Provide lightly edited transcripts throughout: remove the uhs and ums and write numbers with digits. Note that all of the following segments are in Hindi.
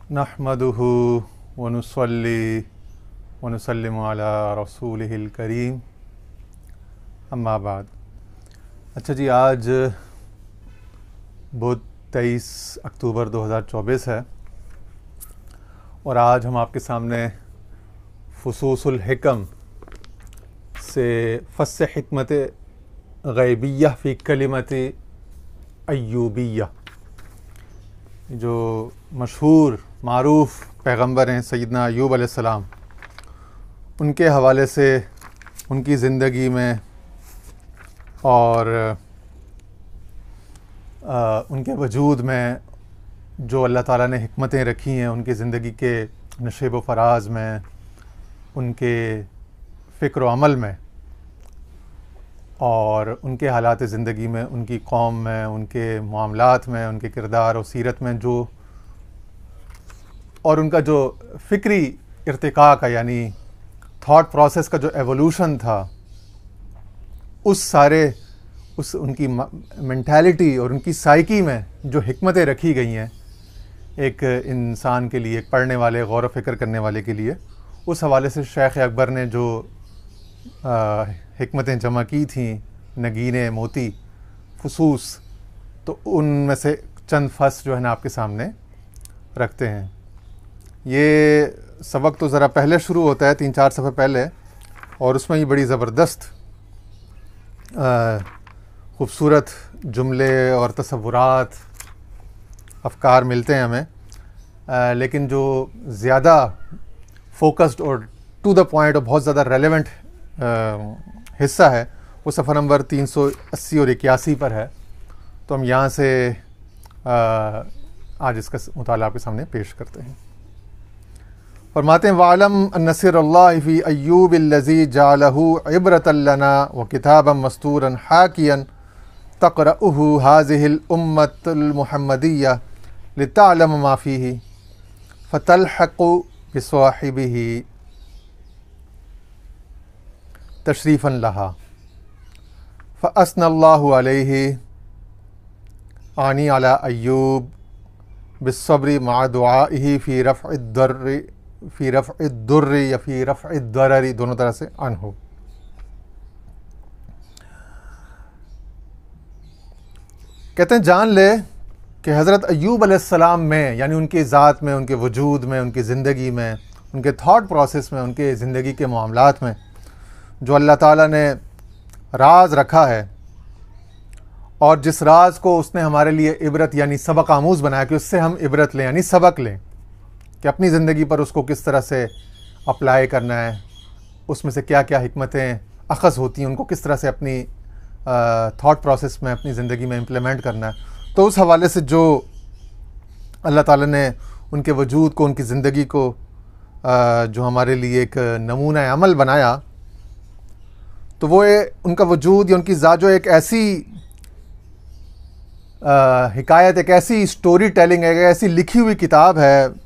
नहमदुहु व नुसल्ली व नुसल्लिमु अला रसूलिहिल करीम, अम्मा बाद। अच्छा जी, आज बुध 23 अक्टूबर 2024 है और आज हम आपके सामने फुसूसुल हिकम से फस्स हिकमत गैबिय्या फ़ी कलिमत अय्यूबिय्या, जो मशहूर मारूफ़ पैगंबर हैं सैयदना अय्यूब अलैहिस्सलाम, उनके हवाले से उनकी ज़िंदगी में और उनके वजूद में जो अल्लाह ताला ने हिकमतें रखी हैं उनकी ज़िंदगी के नशेब व फ़राज़ में, उनके फ़िक्र व अमल में और उनके हालात ज़िंदगी में, उनकी कौम में, उनके मामलात में, उनके किरदार और सीरत में जो और उनका जो फ़िक्री इर्तिका का यानी थॉट प्रोसेस का जो एवोल्यूशन था, उस उनकी मेंटालिटी और उनकी साइकी में जो हिकमतें रखी गई हैं एक इंसान के लिए, एक पढ़ने वाले, गौर व फ़िक्र करने वाले के लिए, उस हवाले से शेख अकबर ने जो हिकमतें जमा की थी, नगीने मोती फसूस, तो उनमें से चंद फस जो है ना आपके सामने रखते हैं। ये सबक तो ज़रा पहले शुरू होता है, 3-4 सफ़े पहले, और उसमें ये बड़ी ज़बरदस्त ख़ूबसूरत जुमले और तसव्वुरात, अफ़कार मिलते हैं हमें, लेकिन जो ज़्यादा फ़ोकस्ड और टू द पॉइंट और बहुत ज़्यादा रेलेवेंट हिस्सा है वो सफ़र नंबर 380 और 81 पर है। तो हम यहाँ से आज इसका मुताला आपके सामने पेश करते हैं। फरमाते हैं, वालम अन्नसिरुल्लाहि फ़ी अय्यूबिल्लज़ी जालहु इब्रतन लना व किताबन मस्तूरन हाकियन तक़रअहु हाज़िहिल उम्मतुल मुहम्मदिय्या लितअलम मा फ़ीही फ़तल्हक़ु बिस्वाहिबिही तशरीफ़न लहा फ़अस्नल्लाहु अलैहि आनी अला अय्यूब बिस्सब्रि मअ दुआइही फ़ी रफ़इद्दुर्रि या फ़ी रफ़इद्दररि, दोनों तरह से अनहु। कहते हैं, जान ले कि हज़रत अय्यूब अलैहिस्सलाम में, यानी उनकी ज़ात में, उनके वजूद में, उनकी ज़िंदगी में, उनके थॉट प्रोसेस में, उनके ज़िंदगी के मामलात में जो अल्लाह ताला ने राज रखा है और जिस राज को उसने हमारे लिए इबरत यानी सबक आमूज़ बनाया कि उससे हम इबरत लें यानी सबक लें कि अपनी ज़िंदगी पर उसको किस तरह से अप्लाई करना है, उसमें से क्या क्या हिकमतें अख़ज़ होती हैं, उनको किस तरह से अपनी थॉट प्रोसेस में, अपनी ज़िंदगी में इम्प्लीमेंट करना है। तो उस हवाले से जो अल्लाह ताला ने उनके वजूद को, उनकी ज़िंदगी को जो हमारे लिए एक नमूना अमल बनाया, तो वो उनका वजूद या उनकी ज़ात जो एक ऐसी हिकायत, एक ऐसी स्टोरी टेलिंग है, एक ऐसी लिखी हुई किताब है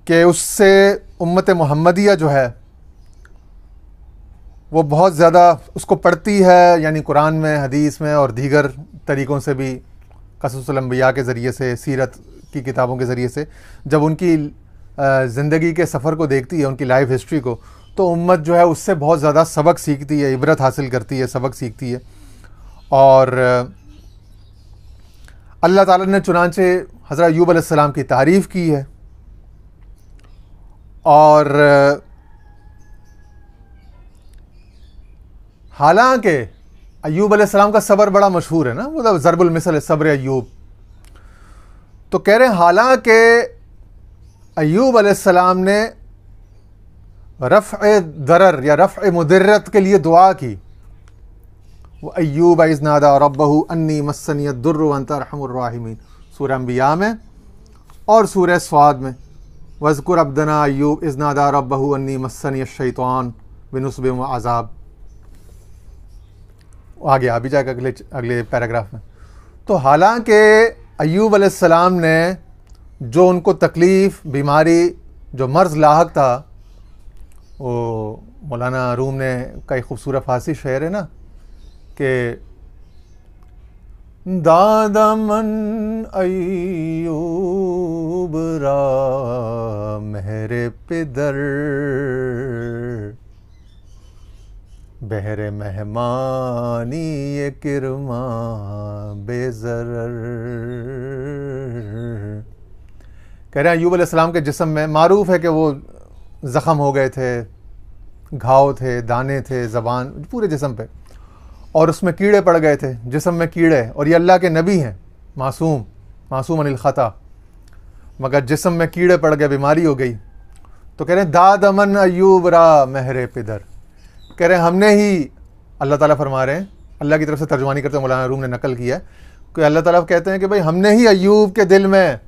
कि उससे उम्मत मुहम्मदिया जो है वो बहुत ज़्यादा उसको पढ़ती है, यानी कुरान में, हदीस में और दीगर तरीक़ों से भी, क़ससुल अंबिया के ज़रिए से, सीरत की किताबों के ज़रिए से, जब उनकी ज़िंदगी के सफ़र को देखती है, उनकी लाइफ हिस्ट्री को, तो उम्मत जो है उससे बहुत ज़्यादा सबक सीखती है, इबरत हासिल करती है, सबक सीखती है। और अल्लाह ताला ने चुनांचे हज़रत अय्यूब अलैहिस्सलाम की तारीफ़ की है और हालांकि अय्यूब अलैहिस्सलाम का सब्र बड़ा मशहूर है ना, मतलब ज़रबुल मिसल सब्र अय्यूब, तो कह रहे हैं हालांकि अय्यूब अलैहिस्सलाम ने रफ़अ दरर या रफ़अ मुदर्रत के लिए दुआ की, वो अय्यूब इज़ नादा रब्बहु अन्नी मस्सनियद दुर्रु व अंता अर्हमुर राहिमीन, सूरह अंबिया में और सूरह स्वाद में, वज़कुर अब्दना अय्यूब इज़ नादा रब्बहु अन्नी मस्सनियश शैतान बिनुस्बिन व अज़ाब, आगे आ भी जाएगा अगले पैराग्राफ में। तो हालांकि अय्यूब अलैहिस्सलाम ने जो उनको तकलीफ़, बीमारी, जो मर्ज़ लाहक था, वो मौलाना रूम ने का एक खूबसूरत फारसी शेर है ना कि दादमन अय्यूब रा मेहरे पिदर, बहरे मेहमानी ये किरमा बेज़रर। कह रहे हैं अय्यूब अलैहिस्सलाम के जिस्म में मारूफ है कि वो ज़ख़म हो गए थे, घाव थे, दाने थे ज़बान पूरे जिस्म पे, और उसमें कीड़े पड़ गए थे, जिस्म में कीड़े। और ये अल्लाह के नबी हैं, मासूम अनिल ख़ता, मगर जिस्म में कीड़े पड़ गए, बीमारी हो गई। तो कह रहे हैं दाद अमन अय्यूब रा महरे पिदर। कह रहे हैं हमने ही, अल्लाह ताला फरमा रहे हैं, अल्लाह की तरफ से तर्जुमानी करते हुए मौलाना रूम ने नकल किया है कि अल्लाह ताला कहते हैं कि भाई हमने ही अय्यूब के दिल में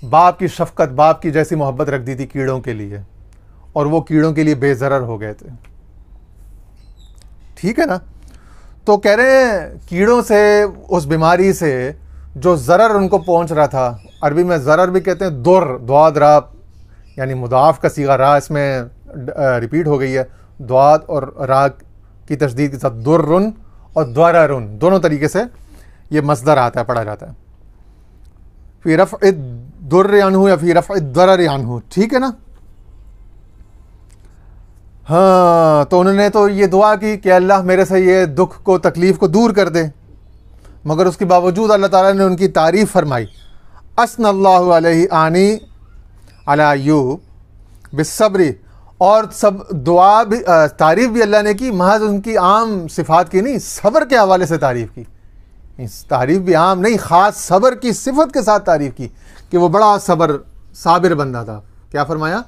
बाप की शफ़क़त, बाप की जैसी मोहब्बत रख दी थी कीड़ों के लिए, और वो कीड़ों के लिए बेज़रर हो गए थे। ठीक है ना। तो कह रहे हैं कीड़ों से, उस बीमारी से जो ज़रर उनको पहुंच रहा था, अरबी में ज़रर भी कहते हैं, दुर, द्वाद रा, यानी मुदाफ़ का सीगा रा इसमें रिपीट हो गई है, द्वाद और रा की तशदीद के साथ दुर्रुन और द्वाररुन दोनों तरीके से ये मसदर आता है, पढ़ा जाता है। फिर रफ़अ दुर्र अन्हु या फिर रफ़अ दरर अन्हु। ठीक है ना। हाँ, तो उन्होंने तो ये दुआ की कि अल्लाह मेरे से ये दुख को, तकलीफ़ को दूर कर दे, मगर उसके बावजूद अल्लाह ताला ने उनकी तारीफ़ फरमाई। अस्नल्लाहु अलैहि आनी अला अय्यूब बिस्सब्री, और सब दुआ भी, तारीफ़ भी अल्लाह ने की, महज उनकी आम सिफ़ात की नहीं, सब्र के हवाले से तारीफ़ की। इस तारीफ़ भी आम नहीं, ख़ास सब्र की सिफ़त के साथ तारीफ़ की कि वो बड़ा सब्र साबिर बंदा था। क्या फरमाया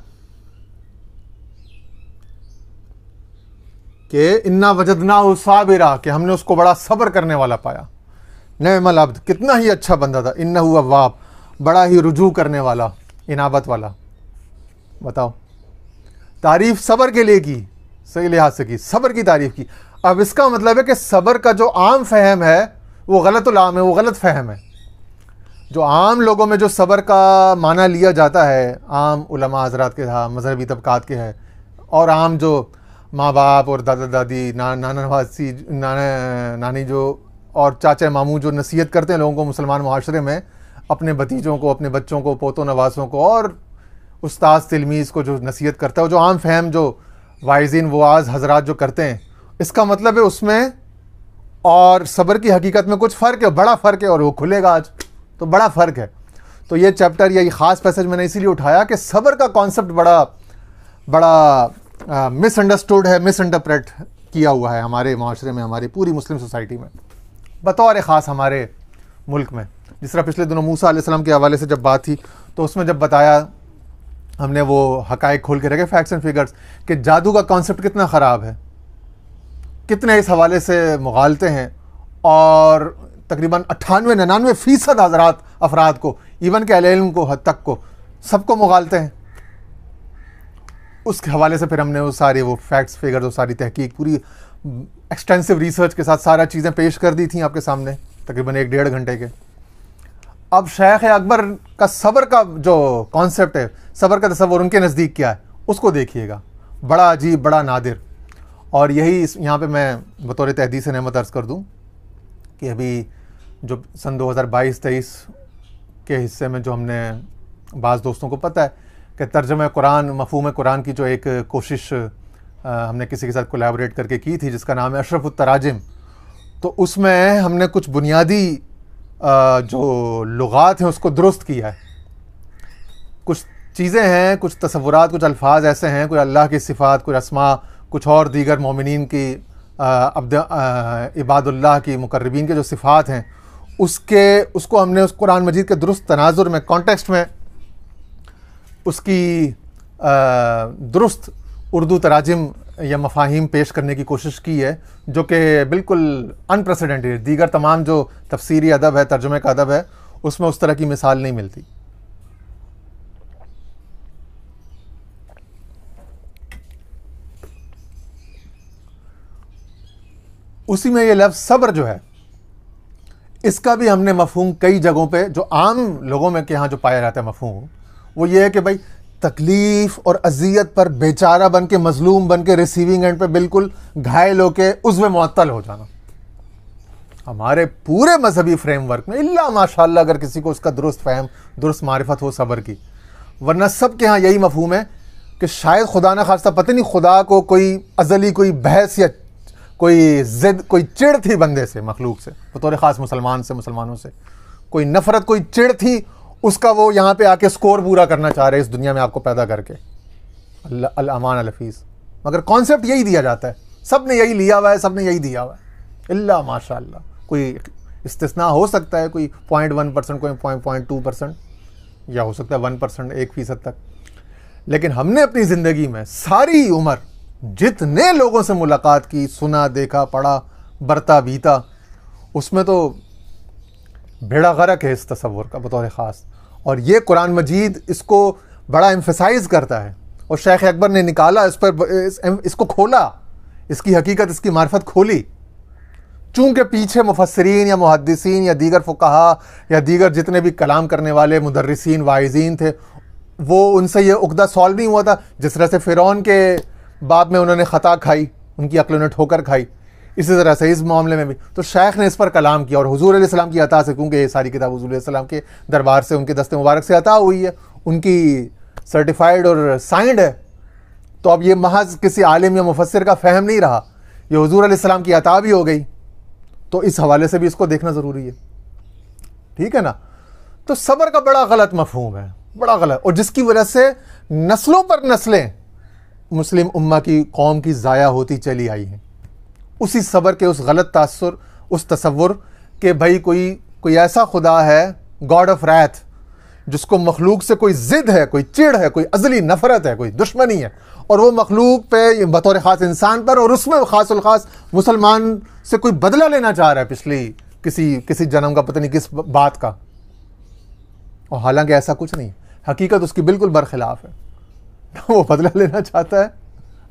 कि इन्ना वजदनाहु साबिरा, कि हमने उसको बड़ा सब्र करने वाला पाया। नेमल अब्द, कितना ही अच्छा बंदा था। इन्नहु अव्वाब, बड़ा ही रुजू करने वाला, इनाबत वाला। बताओ, तारीफ़ सब्र के लिए की, सही लिहाज से की, सब्र की तारीफ़ की। अब इसका मतलब है कि सब्र का जो आम फ़हम है वो गलतुल आम है, वो गलत फ़हम है। जो आम लोगों में जो सब्र का माना लिया जाता है, आम उलमा हज़रात के, हाँ, मज़हबी तबक़ात के है, और आम जो माँ बाप और दादा दादी, नाना नवासी, नानी जो, और चाचा मामू जो नसीहत करते हैं लोगों को मुसलमान मुआशरे में, अपने भतीजों को, अपने बच्चों को, पोतों नवासों को, और उस्ताद तिलमीज़ को जो नसीहत करता है, वो जो आम फ़हम जो वाइज़ीन वाज हज़रात जो करते हैं, इसका मतलब है उसमें और सब्र की हकीकत में कुछ फ़र्क है, बड़ा फ़र्क है, और वो खुलेगा आज। तो बड़ा फ़र्क है। तो ये चैप्टर या ये ख़ास पैसेज मैंने इसीलिए उठाया कि सब्र का कॉन्सेप्ट बड़ा मिसअंडरस्टूड है, मिसइंटरप्रेट किया हुआ है हमारे माशरे में, हमारी पूरी मुस्लिम सोसाइटी में, बतौर ख़ास हमारे मुल्क में। जिस तरह पिछले दिनों मूसा अलैहिस्सलाम के हवाले से जब बात थी, तो उसमें जब बताया हमने, वो हक़ाइक़ खोल के रखे, फैक्ट्स एंड फिगर्स, कि जादू का कॉन्सेप्ट कितना ख़राब है, कितने इस हवाले से मुगालते हैं, और तकरीबन 98-99% हज़रात अफराद को, इवन के अहले इल्म को, हद तक को, सबको मुगालते हैं। उसके हवाले से फिर हमने वो सारे वो फैक्ट्स फिगर्स, वो सारी तहकीक, पूरी एक्सटेंसिव रिसर्च के साथ सारा चीज़ें पेश कर दी थी आपके सामने, तकरीबन 1-1.5 घंटे के। अब शेख अकबर का सब्र का जो कॉन्सेप्ट है, सब्र का तस्वुर उनके नज़दीक क्या है, उसको देखिएगा, बड़ा अजीब, बड़ा नादिर। और यही यहाँ पे मैं बतौर तहदीस नेमत अर्ज़ कर दूँ कि अभी जो सन 2022-23 के हिस्से में जो हमने, बाज़ दोस्तों को पता है कि तर्जुमा कुरान, मफ़हूम कुरान की जो एक कोशिश हमने किसी के साथ कोलैबोरेट करके की थी, जिसका नाम है अशरफुत तराजिम। तो उसमें हमने कुछ बुनियादी जो लुगात हैं उसको दुरुस्त किया है। कुछ चीज़ें हैं, कुछ तसव्वुरात, कुछ अल्फाज ऐसे हैं, कुछ अल्लाह की सिफ़ात, कुछ अस्मा, कुछ और दीगर मोमिनीन की, इबादुल्लाह की, मुकर्रबीन के जो सिफ़ात हैं, उसको हमने उस कुरान मजीद के दुरुस्त तनाजुर में, कॉन्टेक्स्ट में उसकी दुरुस्त उर्दू तराजिम या मफाहिम पेश करने की कोशिश की है, जो कि बिल्कुल अनप्रेसिडेंटेड, दीगर तमाम जो तफसीरी अदब है, तर्जुमे का अदब है, उसमें उस तरह की मिसाल नहीं मिलती। उसी में ये लफ्ज़ सब्र जो है, इसका भी हमने मफहूम कई जगहों पे, जो आम लोगों में के यहाँ जो पाया जाता है मफहूम, वो ये है कि भाई तकलीफ़ और अजियत पर बेचारा बन के, मजलूम बन के, रिसीविंग एंड पे बिल्कुल घायल होके उज़्व मुअत्तल हो जाना। हमारे पूरे मजहबी फ्रेमवर्क में इल्ला माशाअल्लाह अगर किसी को उसका दुरुस्त फ़हम, दुरुस्त मारिफत हो सब्र की, वरना सब के यहाँ यही मफहूम है कि शायद खुदा न खास्ता, पता नहीं खुदा को कोई अज़ली कोई बहस या कोई ज़िद, कोई चिढ़ थी बंदे से, मखलूक से, बतौर ख़ास मुसलमान से, मुसलमानों से कोई नफ़रत, कोई चिढ़ थी, उसका वो यहाँ पे आके स्कोर पूरा करना चाह रहे हैं इस दुनिया में आपको पैदा करके। अल अमान अल हफीज़। मगर कॉन्सेप्ट यही दिया जाता है, सब ने यही लिया हुआ है, सब ने यही दिया हुआ है इल्ला माशाअल्लाह। कोई इस्तिस्ना हो सकता है, कोई 0.1%, कोई 0.2%, या हो सकता है 1%, 1% तक। लेकिन हमने अपनी ज़िंदगी में सारी उम्र जितने लोगों से मुलाकात की, सुना, देखा, पढ़ा, बरता, बीता, उसमें तो बेड़ा गर्क है इस तसव्वुर का बतौर ख़ास। और ये कुरान मजीद इसको बड़ा एम्फसाइज़ करता है, और शेख अकबर ने निकाला इस पर, इसको खोला, इसकी हकीकत, इसकी मार्फत खोली। चूँकि पीछे मुफस्सिरीन या मुहद्दिसीन या दीगर फुक़हा या दीगर जितने भी कलाम करने वाले मुदर्रिसीन, वाइज़ीन थे, वो उनसे ये उक़दा सॉल्व नहीं हुआ था। जिस तरह से फ़िरौन के बाप में उन्होंने ख़ता खाई, उनकी अक्ल ने ठोकर खाई, इसी तरह से इस मामले में भी तो शेख ने इस पर कलाम किया। और हुज़ूर अलैहिस्सलाम की अता से, क्योंकि ये सारी किताब हुज़ूर अलैहिस्सलाम के दरबार से, उनके दस्ते मुबारक से अता हुई है, उनकी सर्टिफाइड और साइंड है, तो अब ये महज किसी आलिम या मुफस्सिर का फ़हम नहीं रहा, ये हुज़ूर अलैहिस्सलाम की अता भी हो गई। तो इस हवाले से भी इसको देखना ज़रूरी है, ठीक है ना। तो सब्र का बड़ा गलत मफहूम है, बड़ा गलत, और जिसकी वजह से नस्लों पर नस्लें मुस्लिम उम्मा की, कौम की ज़ाया होती चली आई हैं। उसी सब्र के उस गलत तासुर, उस तसव्वुर कि भाई कोई ऐसा खुदा है, गॉड ऑफ रैथ, जिसको मखलूक से कोई ज़िद है, कोई चिढ़ है, कोई अज़ली नफ़रत है, कोई दुश्मनी है, और वो मखलूक पे बतौर ख़ास इंसान पर, और उसमें ख़ासुल ख़ास मुसलमान से कोई बदला लेना चाह रहा है पिछली किसी जन्म का, पता नहीं किस बात का। और हालांकि ऐसा कुछ नहीं, हकीकत उसकी बिल्कुल बरखिलाफ़ है। वो बदला लेना चाहता है,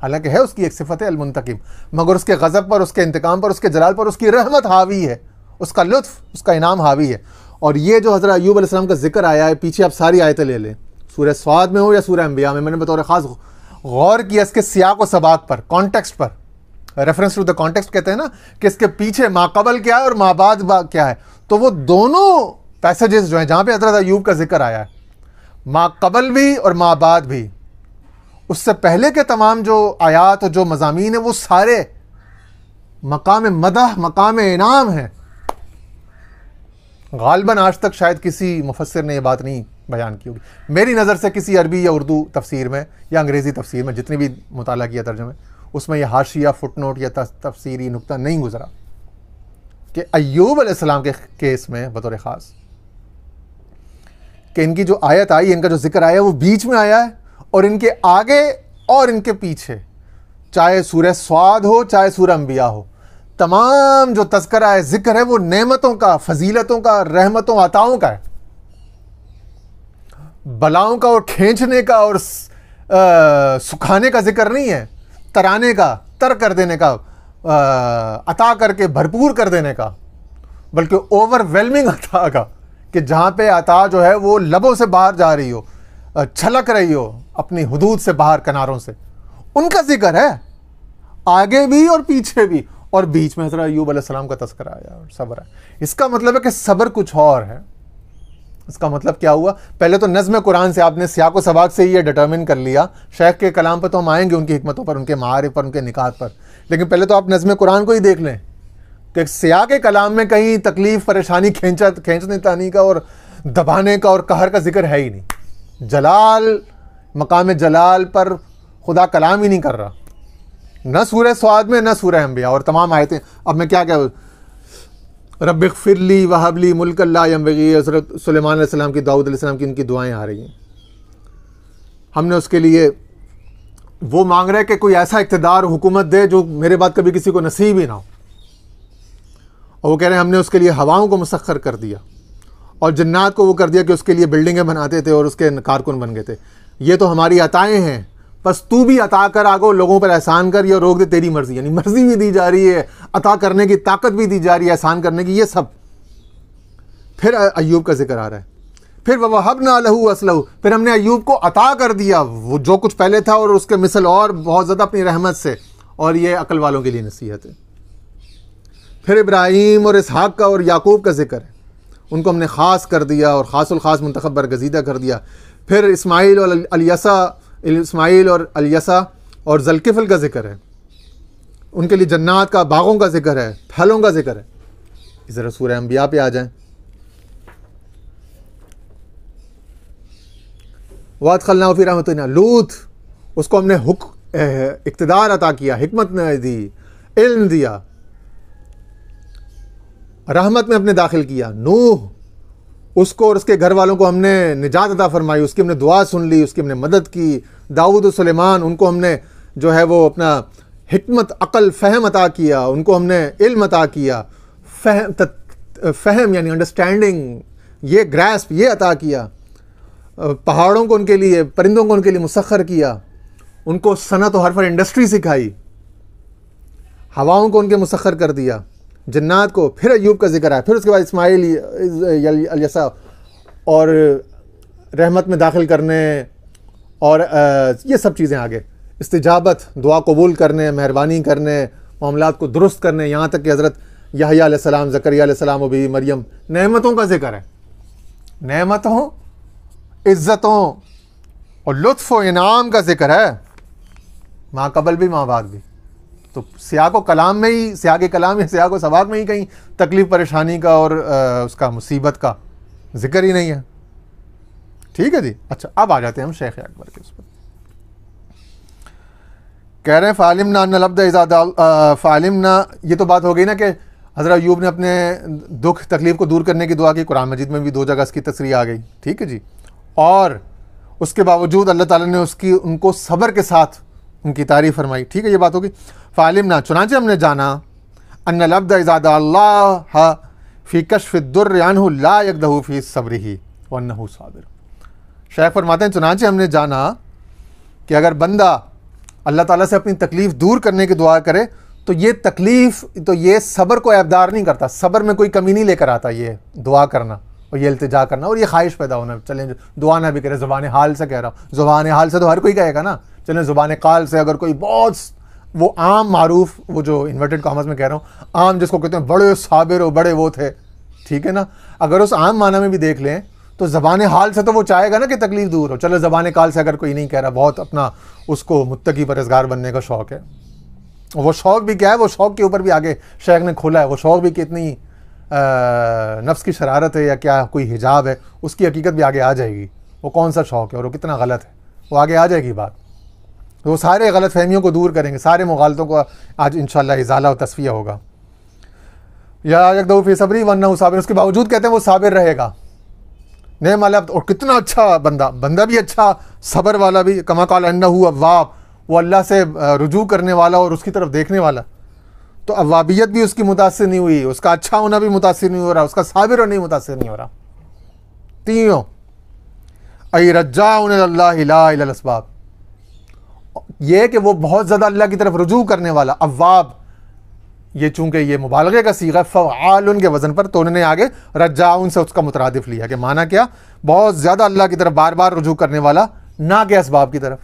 हालांकि है उसकी एक सिफत है अल-मुंतकिम, मगर उसके गज़ब पर, उसके इंतकाम पर, उसके जलाल पर उसकी रहमत हावी है, उसका लुत्फ़, उसका इनाम हावी है। और ये जो हज़रत अय्यूब अलैहिस्सलाम का जिक्र आया है, पीछे आप सारी आयतें ले लें, सूरह स्वाद में हो या सूरह अंबिया में, मैंने बतौर ख़ास गौर किया इसके सियाक व सबाक पर, कॉन्टेक्स्ट पर, रेफरेंस टू द कॉन्टेक्स्ट कहते हैं ना, कि इसके पीछे माक़बल क्या है और माबाद क्या है। तो वो दोनों पैसेजेस जो हैं जहाँ पे हज़रत अय्यूब का जिक्र आया है, माक़बल भी और माबाद भी, उससे पहले के तमाम जो आयात और जो मज़ामीन है, वो सारे मकाम मदह, मकाम इनाम है। गालिबन आज तक शायद किसी मुफस्सिर ने यह बात नहीं बयान की होगी, मेरी नज़र से किसी अरबी या उर्दू तफसीर में या अंग्रेज़ी तफसीर में, जितनी भी मुताला किया तर्जुमे, उसमें यह हाशिया, फुटनोट या तफसीरी नुक्ता नहीं गुजरा कि अय्यूब अलैहिस्सलाम के केस में बतौर ख़ास कि इनकी जो आयत आई, इनका जो जिक्र आया, वो बीच में आया है, और इनके आगे और इनके पीछे, चाहे सूरह स्वाद हो, चाहे सूरह अंबिया हो, तमाम जो तज़किरा है, जिक्र है, वो नेमतों का, फजीलतों का, रहमतों, अताओं का है, बलाओं का और खींचने का और सुखाने का जिक्र नहीं है, तराने का, तर कर देने का, अता करके भरपूर कर देने का, बल्कि ओवरवेलमिंग अता का, कि जहाँ पे अता जो है वो लबों से बाहर जा रही हो, छलक रही हो अपनी हुदूद से बाहर, किनारों से, उनका जिक्र है, आगे भी और पीछे भी, और बीच में हज़रत अय्यूब अलैहिस्सलाम का तज़किरा आया और सब्र है। इसका मतलब है कि सब्र कुछ और है। इसका मतलब क्या हुआ, पहले तो नज़्म कुरान से आपने सियाक व सबाक से ये डिटर्मिन कर लिया, शेख के कलाम पर तो हम आएंगे, उनकी हिकमतों पर, उनके मारिफ पर, उनके निकात पर, लेकिन पहले तो आप नज़्म कुरान को ही देख लें कि सियाक के कलाम में कहीं तकलीफ़, परेशानी, खींचने तानी का और दबाने का और कहर का जिक्र है ही नहीं। जलाल, मकाम जलाल पर खुदा कलाम ही नहीं कर रहा, न सूरह स्वाद में, न सूरह अंबिया, और तमाम आयतें। अब मैं क्या रब्बिग़फ़िरली वहबली मुल्कन ला यंबग़ी, हज़रत सुलेमान अलैहिस्सलाम की, दाऊद अलैहिस्सलाम की उनकी दुआएं आ रही हैं। हमने उसके लिए वो मांग रहे कि कोई ऐसा इक़्तिदार, हुकूमत दे जो मेरे बाद कभी किसी को नसीब ही ना हो, और वो कह रहे हैं हमने उसके लिए हवाओं को मुसख्खर कर दिया और जन्नात को वो कर दिया कि उसके लिए बिल्डिंगें बनाते थे और उसके कारकुन बन गए थे। ये तो हमारी अताएँ हैं, बस तू भी अता कर, आगो लोगों पर एहसान कर या रोक दे, तेरी मर्जी। यानी मर्जी भी दी जा रही है, अता करने की ताकत भी दी जा रही है, एहसान करने की, ये सब। फिर अय्यूब का जिक्र आ रहा है, फिर ववहबना लहू असलहू, फिर हमने अय्यूब को अता कर दिया वो जो कुछ पहले था और उसके मिसल और बहुत ज़्यादा अपनी रहमत से, और ये अकल वालों के लिए नसीहत है। फिर इब्राहीम और इसहाक का और याकूब का जिक्र है, उनको हमने ख़ास कर दिया और ख़ासुल ख़ास मुंतखब बरगज़ीदा कर दिया। फिर इस्माइल और अलियसा और ज़ुल्किफ़ल का जिक्र है, उनके लिए जन्नात का, बागों का जिक्र है, फलों का जिक्र है। इस तरह सूरह अंबिया पे आ जाएं। वअदखलनाहु फ़ी रहमतिना, लूत, उसको हमने इक़्तिदार अता किया, हिकमत ने दी, इल्म दिया, रहमत में अपने दाखिल किया। नूह, उसको और उसके घर वालों को हमने निजात अता फरमाई, उसकी हमने दुआ सुन ली, उसकी हमने मदद की। दाऊद और सुलेमान, उनको हमने जो है वो अपना हिकमत, अक़ल, फ़हम अता किया, उनको हमने इल्म अता किया, फ़हम यानी अंडरस्टैंडिंग, ये ग्रैस्प, ये अता किया। पहाड़ों को उनके लिए, परिंदों को उनके लिए मुसख्खर किया, उनको सनत और हरफर इंडस्ट्री सिखाई, हवाओं को उनके मुसख्खर कर दिया, जन्नात को। फिर अय्यूब का जिक्र है, फिर उसके बाद इस्माइल, अलियसा और रहमत में दाखिल करने और ये सब चीज़ें आगे, इस्तिजाबत, दुआ कबूल करने, मेहरबानी करने, मामलात को दुरुस्त करने, यहाँ तक कि हज़रत यहया अलैहिस्सलाम, ज़करिया अलैहिस्सलाम और बीवी मरियम, नेमतों का जिक्र है। नेमतों, इज़्ज़तों और लुत्फ़ व इनाम का जिक्र है, माँ कबल भी माँ बाद भी। तो सियाक़ कलाम में ही, सियाक़ कलाम या सियाक़ सवाक़ में ही कहीं तकलीफ़ परेशानी का और उसका मुसीबत का जिक्र ही नहीं है। ठीक है जी। अच्छा, अब आ जाते हैं हम शेख अकबर के उस पर। कह रहे हैं फ़ालिमना अन्नल अब्द इज़ा फ़ालिमना, ये तो बात हो गई ना कि हज़रत अय्यूब ने अपने दुख तकलीफ़ को दूर करने की दुआ की। कुरान मजीद में भी 2 जगह इसकी तस्रीह आ गई। ठीक है जी। और उसके बावजूद अल्लाह ताला ने उनको सब्र के साथ उनकी तारीफ़ फरमाई। ठीक है, ये बात होगी। फ़ालिमना, चुनांचे हमने जाना, अन्नल अब्द इज़ा दअल्लाह फ़ी कश्फ़ि दुर्र अन्हु ला यक़दहु फ़ी सब्रिही व अन्नहु साबिर। शेख फरमाते हैं चुनांचे हमने जाना कि अगर बंदा अल्लाह ताला से अपनी तकलीफ़ दूर करने की दुआ करे तो ये तकलीफ़, तो ये सब्र को ऐबदार नहीं करता, सब्र में कोई कमी नहीं लेकर आता। ये दुआ करना और ये इल्तिजा करना और ये ख्वाहिश पैदा होना, चलें दुआ ना भी करे, ज़ुबान हाल से कह रहा हूँ, ज़ुबान हाल से तो हर कोई कहेगा ना, चलें ज़ुबान काल से अगर कोई बहुत वो आम मारूफ, वो जो इन्वर्टेड कॉमर्स में कह रहा हूँ, आम जिसको कहते हैं बड़े साबिर और बड़े वो थे, ठीक है ना, अगर उस आम माना में भी देख लें तो ज़बान हाल से तो वो चाहेगा ना कि तकलीफ़ दूर हो। चलो ज़बान काल से अगर कोई नहीं कह रहा, बहुत अपना उसको मुत्तकी परहेज़गार बनने का शौक़ है, वो शौक़ भी क्या है, वो शौक़ के ऊपर भी आगे शेख ने खोला है, वो शौक़ भी कितनी नफ्स की शरारत है या क्या कोई हिजाब है, उसकी हकीकत भी आगे आ जाएगी। वो कौन सा शौक़ है और वो कितना गलत है, वो आगे आ जाएगी बात। तो वो सारे गलत फहमियों को दूर करेंगे, सारे मुगालतों को आज इंशाअल्लाह इज़ाला और तस्फिया होगा। या यक़दहु फ़ी सब्री व अन्नहु साबिर, उसके बावजूद कहते हैं वो साबिर रहेगा। नेम अल अब्द, और कितना अच्छा बंदा भी अच्छा, सब्र वाला भी। कमा क़ाल अन्नहु अव्वाब, वो अल्लाह से रुजू करने वाला और उसकी तरफ देखने वाला। तो अव्वाबियत भी उसकी मुतासिर नहीं हुई, उसका अच्छा होना भी मुतासिर नहीं हो रहा, उसका साबिर होना मुतासिर नहीं हो रहा। तीनों अय रज्जाउन इलल्लाहि ला इलल अस्बाब, ये कि वो बहुत ज़्यादा अल्लाह की तरफ रुजू करने वाला। अव्वाब, ये चूंकि ये मुबालगे का सीगा फ़आलुन के वज़न पर, तो उन्होंने आगे रज्जाउन से उसका मुतरादिफ लिया कि माना क्या, बहुत ज़्यादा अल्लाह की तरफ बार बार रुजू करने वाला, ना कि असबाब की तरफ।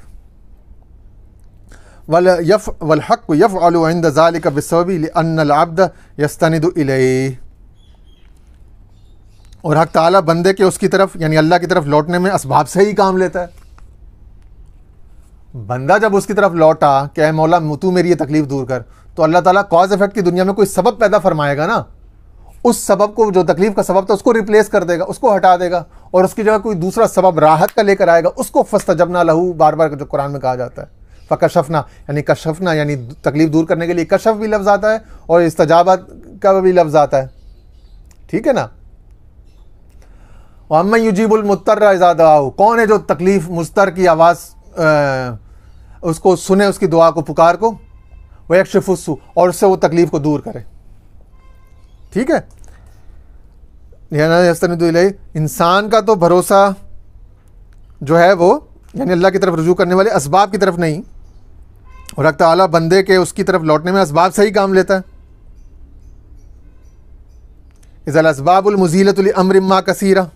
वल हक़्क़ु यफ़अलु इंद ज़ालिका बिस्सबबि लिअन्नल अब्द यस्तनिदु इलैहि, और हक़ ताला बंदे के उसकी तरफ यानी अल्लाह की तरफ लौटने में असबाब से ही काम लेता है। बंदा जब उसकी तरफ लौटा कि मौला तू मेरी ये तकलीफ़ दूर कर, तो अल्लाह ताला कॉज इफेक्ट की दुनिया में कोई सबब पैदा फरमाएगा ना, उस सबब को, जो तकलीफ़ का सबब था, उसको रिप्लेस कर देगा, उसको हटा देगा और उसकी जगह कोई दूसरा सबब राहत का लेकर आएगा। उसको फस्तजबना लहू बार बार जो कुरान में कहा जाता है, फ़कशफ़ना यानी कशफ़ना यानी तकलीफ़ दूर करने के लिए कशफ़ भी लफ्ज़ आता है और इस्तजाबत का भी लफ्ज़ आता है। ठीक है ना। वअम्मन युजीबुल मुत्तर्र इज़ा दआहु, कौन है जो तकलीफ़ मुस्तर की आवाज़ उसको सुने, उसकी दुआ को, पुकार को, वह यक्शिफु सू, और उससे वो तकलीफ़ को दूर करे। ठीक है। इंसान का तो भरोसा जो है वो यानी अल्लाह की तरफ रुजू करने वाले असबाब की तरफ नहीं, और हक़ ताला बंदे के उसकी तरफ लौटने में असबाब से ही काम लेता है। इज़ल असबाबुल मुज़ीलतु लिअम्रिन मा कसीरा,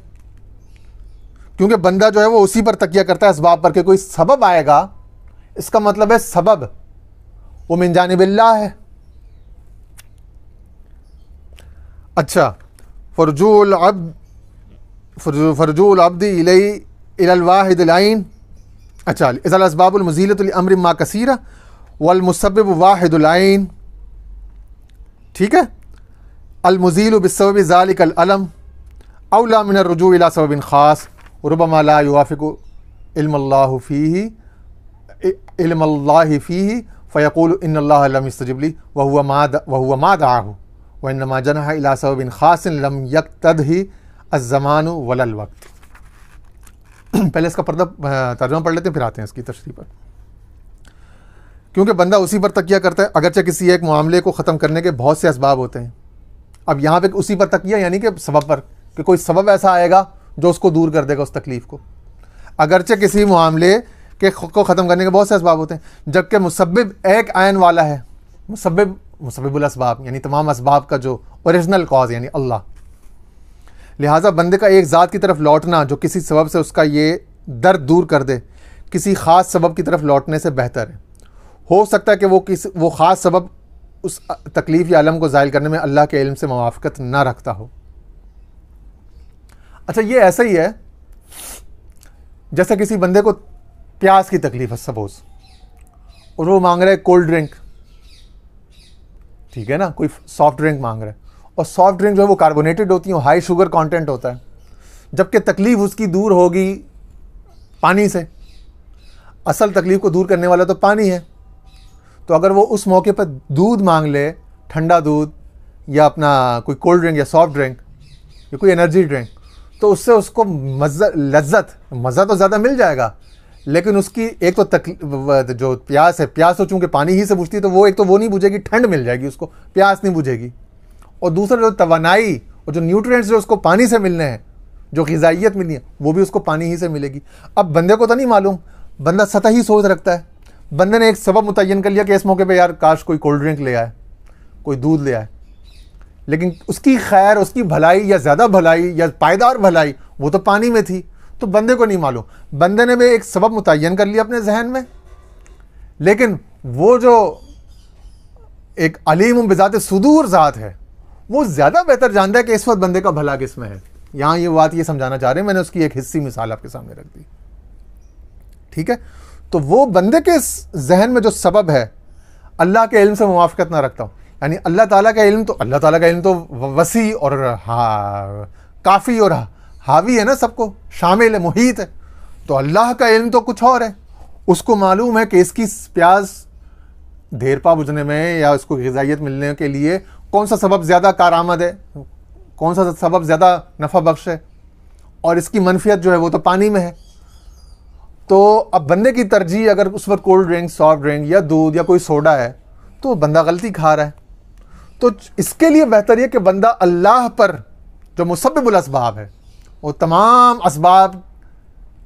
क्योंकि बंदा जो है वो उसी पर तकिया करता है असबाब पर, कि कोई सबब आएगा, इसका मतलब है सबब वो मिन जानिबिल्लाह है, अच्छा, फ़रजूल अब्दी इलल वाहिदिल आइन। अच्छा, इज़ल अस्बाबुल मुज़ीलतु लिअम्रि मा कसीरा वल मुसब्बिब वाहिदुल आइन। ठीक है, अल मुज़ीलु बिस्सबबि ज़ालिकल अलम औला मिन अर्रुजू इला सबबिन ख़ास रुब्बमा ला युवाफ़िक़ु इल्मल्लाहि फ़ीही फ़यक़ूलु इन्नल्लाह लम यस्तजिब ली व हुवा मा दअाहु व इन्नमा जनहा इला सबबिन ख़ासिन लम यक़्तदहि अज़्ज़मानु वलल वक़्त। पहले इसका तर्जुमा पढ़ लेते हैं, फिर आते हैं इसकी तशरीह पर। क्योंकि बंदा उसी पर तकिया करता है, अगरचे किसी एक मामले को ख़त्म करने के बहुत से असबाब होते हैं। अब यहाँ पे उसी पर तकिया यानी कि सबब पर, कि कोई सबब ऐसा आएगा जो उसको दूर कर देगा उस तकलीफ़ को। अगरचे किसी मामले के को ख़त्म करने के बहुत से असबाब होते हैं, जबकि मुसब्बिब एक आयन वाला है। मुसब्बिबुल असबाब यानी तमाम असबाब का जो ओरिजिनल कॉज यानी अल्लाह। लिहाजा बंदे का एक ज़ात की तरफ लौटना जो किसी सबब से उसका ये दर्द दूर कर दे, किसी ख़ास सबब की तरफ लौटने से बेहतर है। हो सकता है कि वो ख़ास सबब उस तकलीफ़ या अलम को ज़ायल करने में अल्लाह के इल्म से मुवाफ़क़त ना रखता हो। अच्छा, ये ऐसा ही है जैसे किसी बंदे को प्यास की तकलीफ़ है सपोज़, और वो मांग रहा है कोल्ड ड्रिंक। ठीक है ना, कोई सॉफ्ट ड्रिंक मांग रहा है, और सॉफ्ट ड्रिंक जो है वो कार्बोनेटेड होती है, हाई शुगर कंटेंट होता है, जबकि तकलीफ़ उसकी दूर होगी पानी से। असल तकलीफ़ को दूर करने वाला तो पानी है। तो अगर वो उस मौके पर दूध मांग ले, ठंडा दूध या अपना कोई कोल्ड ड्रिंक या सॉफ्ट ड्रिंक या कोई एनर्जी ड्रिंक, तो उससे उसको मज़ा तो ज़्यादा मिल जाएगा, लेकिन उसकी एक तो जो प्यास है, प्यास तो चूँकि पानी ही से बुझती है, तो वो एक तो वो नहीं बुझेगी, ठंड मिल जाएगी उसको, प्यास नहीं बुझेगी। और दूसरा जो तवानाई और जो न्यूट्रिएंट्स जो उसको पानी से मिलने हैं, जो ग़िज़ाइयत मिलनी है, वो भी उसको पानी ही से मिलेगी। अब बंदे को तो नहीं मालूम, बंदा सतही सोच रखता है। बंदे ने एक सबब मुतय्यन कर लिया कि इस मौके पे यार काश कोई कोल्ड ड्रिंक ले आए, कोई दूध ले आए, लेकिन उसकी खैर, उसकी भलाई या ज़्यादा भलाई या पायदार भलाई वो तो पानी में थी, तो बंदे को नहीं मालूम। बंदे ने भी एक सबब मुतय्यन कर लिया अपने जहन में, लेकिन वो जो एक अलीम बिज़ात सुदूर ज़ात है, वो ज़्यादा बेहतर जानता है कि इस वक्त बंदे का भला किस में है। यहाँ ये बात ये समझाना चाह रहे हैं, मैंने उसकी एक हिस्सी मिसाल आपके सामने रख दी। ठीक है, तो वो बंदे के जहन में जो सबब है अल्लाह के इल्म से मुवाफ़क़त ना रखता हूँ, यानी अल्लाह ताला का इल्म तो वसी और काफ़ी और हावी है ना, सबको शामिल है, मुहीत है। तो अल्लाह का इल्म तो कुछ और है, उसको मालूम है कि इसकी प्यास देर पा बुझने में या उसको ग़िज़ाइयत मिलने के लिए कौन सा सबब ज़्यादा कारआमद है, कौन सा सबब ज़्यादा नफ़ा बख्श है, और इसकी मनफियत जो है वो तो पानी में है। तो अब बंदे की तरजीह अगर उस पर कोल्ड ड्रिंक, सॉफ्ट ड्रिंक या दूध या कोई सोडा है, तो बंदा गलती खा रहा है। तो इसके लिए बेहतर है कि बंदा अल्लाह पर जो मुसब्बिबुल असबाब है, वो तमाम असबाब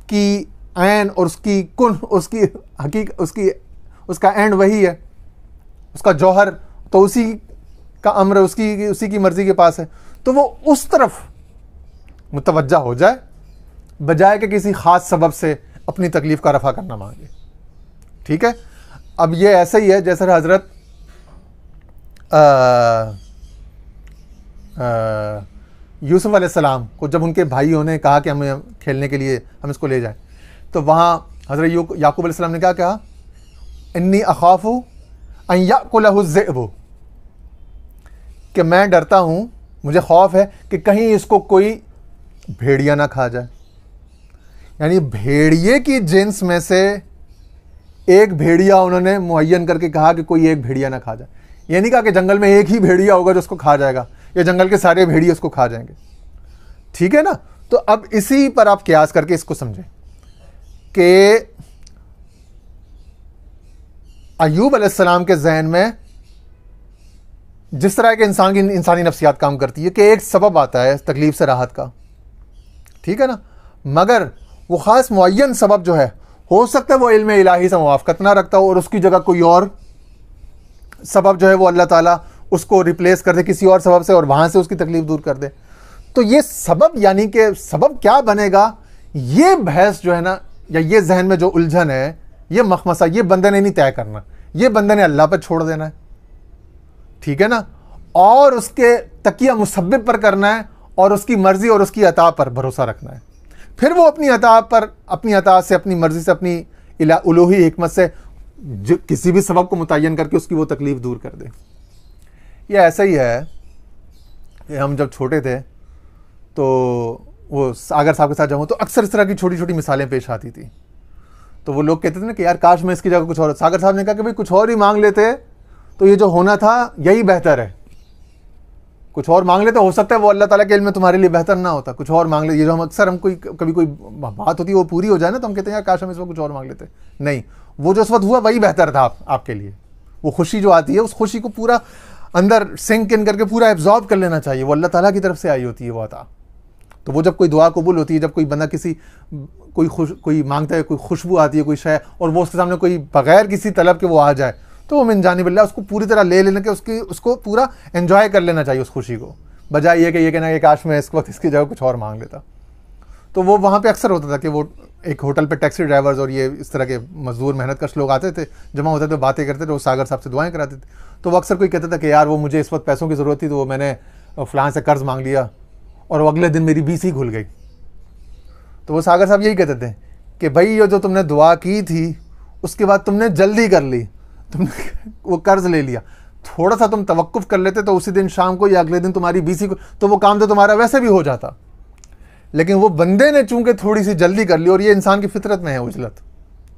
की ऐन और उसकी कुन, उसकी हकीकत, उसका एंड वही है, उसका जौहर तो उसी का अम्र उसी की मर्ज़ी के पास है, तो वो उस तरफ मुतवज्जा हो जाए, बजाय कि किसी ख़ास सबब से अपनी तकलीफ़ का रफ़ा करना मांगे। ठीक है, अब ये ऐसा ही है जैसे हज़रत यूसुफ़ अलैहिस्सलाम को जब उनके भाइयों ने कहा कि हमें खेलने के लिए हम इसको ले जाएं, तो वहाँ हज़रत याकूब अलैहिस्सलाम ने क्या कहा, इन्नी अख़ाफ़ु अन याकुलहु ज़िअबु, कि मैं डरता हूँ, मुझे खौफ है कि कहीं इसको कोई भेड़िया ना खा जाए। यानी भेड़िए की जिन्स में से एक भेड़िया उन्होंने मुअय्यन करके कहा कि कोई एक भेड़िया ना खा जाए। ये नहीं कहा कि जंगल में एक ही भेड़िया होगा जो उसको खा जाएगा, या जंगल के सारे भेड़िए उसको खा जाएंगे। ठीक है ना, तो अब इसी पर आप क़यास करके इसको समझें कि अय्यूब अलैहिस्सलाम के जहन में जिस तरह के इंसानी नफ्सियात काम करती है कि एक सबब आता है तकलीफ़ से राहत का, ठीक है ना, मगर वो ख़ास मुअय्यन सबब जो है, हो सकता है वो इल्म इलाही से मुवाफ़क़त ना रखता हो और उसकी जगह कोई और सबब जो है वो अल्लाह ताला उसको रिप्लेस कर दे किसी और सबब से और वहाँ से उसकी तकलीफ़ दूर कर दे। तो ये सबब यानी कि सबब क्या बनेगा, ये बहस जो है ना, या ये जहन में जो उलझन है, ये मखमसा, ये बंदे ने नहीं तय करना, ये बंदे ने अल्लाह पर छोड़ देना है। ठीक है ना, और उसके तकिया मुसब्बिब पर करना है और उसकी मर्ज़ी और उसकी अता पर भरोसा रखना है। फिर वो अपनी अता पर, अपनी अता से, अपनी मर्ज़ी से, अपनी उलूही हिकमत से किसी भी सबब को मुतय्यन करके उसकी वो तकलीफ़ दूर कर दे। ये ऐसा ही है कि हम जब छोटे थे तो वो सागर साहब के साथ जाऊँ तो अक्सर इस तरह की छोटी छोटी मिसालें पेश आती थी। तो वो लोग कहते थे ना कि यार काश मैं इसकी जगह कुछ और। सागर साहब ने कहा कि भाई कुछ और ही मांग लेते तो ये जो होना था यही बेहतर है। कुछ और मांग लेते, हो सकता है वो अल्लाह ताला के इल्म में तुम्हारे लिए बेहतर ना होता। कुछ और मांग ले, ये जो हम अक्सर हम कभी कोई बात होती है वो पूरी हो जाए ना तो हम कहते हैं यार काश हम इसमें कुछ और मांग लेते। नहीं, वो जो उस वक्त हुआ वही बेहतर था आपके लिए। वो खुशी जो आती है उस खुशी को पूरा अंदर सिंक इन करके पूरा एब्जॉर्ब कर लेना चाहिए। वो अल्लाह ताला की तरफ से आई होती है वो अता। तो वो जब कोई दुआ कबूल होती है, जब कोई बंदा कोई मांगता है, कोई खुशबू आती है, कोई शय, और वो उसके सामने कोई बगैर किसी तलब के वो आ जाए, तो वो मिन जानिबिल्लाह उसको पूरी तरह ले लेने के उसको पूरा एंजॉय कर लेना चाहिए उस खुशी को, बजाय ये कि ये कहना कि काश मैं इस वक्त इसकी जगह कुछ और मांग लेता। तो वो वहाँ पे अक्सर होता था कि वो एक होटल पे टैक्सी ड्राइवर्स और ये इस तरह के मजदूर मेहनत कश लोग आते थे, जमा होते थे, बातें करते थे, वो सागर साहब से दुआएं कराते थे। तो वो अक्सर कोई कहता था कि यार वो मुझे इस वक्त पैसों की ज़रूरत थी तो वो मैंने फ़लाँ से कर्ज़ मांग लिया और वो अगले दिन मेरी बीसी खुल गई। तो वो सागर साहब यही कहते थे कि भाई ये जो तुमने दुआ की थी उसके बाद तुमने जल्दी कर ली, तुमने वो कर्ज़ ले लिया। थोड़ा सा तुम तवक्कुफ़ कर लेते तो उसी दिन शाम को या अगले दिन तुम्हारी बीसी को, तो वो काम तो तुम्हारा वैसे भी हो जाता। लेकिन वो बंदे ने चूंकि थोड़ी सी जल्दी कर ली, और ये इंसान की फितरत में है उजलत,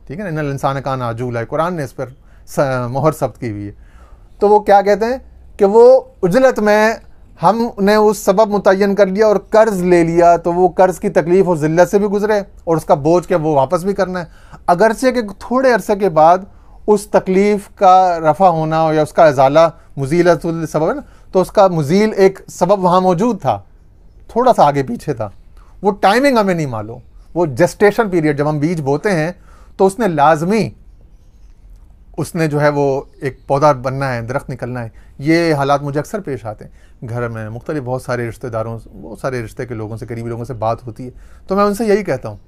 ठीक है ना, इन्नल इंसान कान आजूला है, कुरान ने इस पर मोहर सब्त की हुई है। तो वो क्या कहते हैं कि वो उजलत में हमने उस सबब मुतय्यन कर लिया और कर्ज़ ले लिया, तो वो कर्ज़ की तकलीफ़ और ज़िल्लत से भी गुजरे और उसका बोझ क्या वो वापस भी करना है। अगरचे कि थोड़े अरसे के बाद उस तकलीफ़ का रफ़ा होना या उसका इज़ाला मुज़ीलतुल सबब है ना, तो उसका मुज़ील एक सबब वहाँ मौजूद था, थोड़ा सा आगे पीछे था। वो टाइमिंग हमें नहीं मालूम। वो जेस्टेशन पीरियड, जब हम बीज बोते हैं तो उसने लाजमी, उसने जो है वो एक पौधा बनना है, दरख्त निकलना है। ये हालात मुझे अक्सर पेश आते हैं घर में, मुख्तलिफ बहुत सारे रिश्तेदारों, बहुत सारे रिश्ते के लोगों से, करीबी लोगों से बात होती है, तो मैं उनसे यही कहता हूँ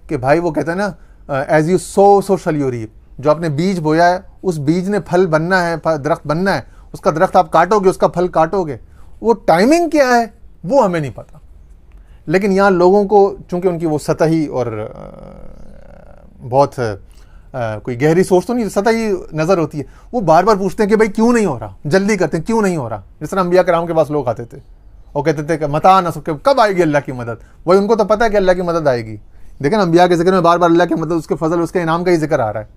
कि भाई वो कहते हैं ना as you sow shall you reap. जो आपने बीज बोया है उस बीज ने फल बनना है, दरख्त बनना है, उसका दरख्त आप काटोगे, उसका फल काटोगे। वो टाइमिंग क्या है वो हमें नहीं पता। लेकिन यहाँ लोगों को चूँकि उनकी वो सतही और बहुत कोई गहरी सोच तो नहीं, सतही नज़र होती है, वो बार बार पूछते हैं कि भाई क्यों नहीं हो रहा, जल्दी करते हैं, क्यों नहीं हो रहा। जिस तरह अंबिया कराम के पास लोग आते थे और कहते थे कि मता न सके, कब आएगी अल्लाह की मदद। वही उनको तो पता है कि अल्लाह की मदद आएगी। देखें ना, अंबिया के जिक्र में बार बार अल्लाह की मदद, उसके फजल, उसके इनाम का ही जिक्र आ रहा है।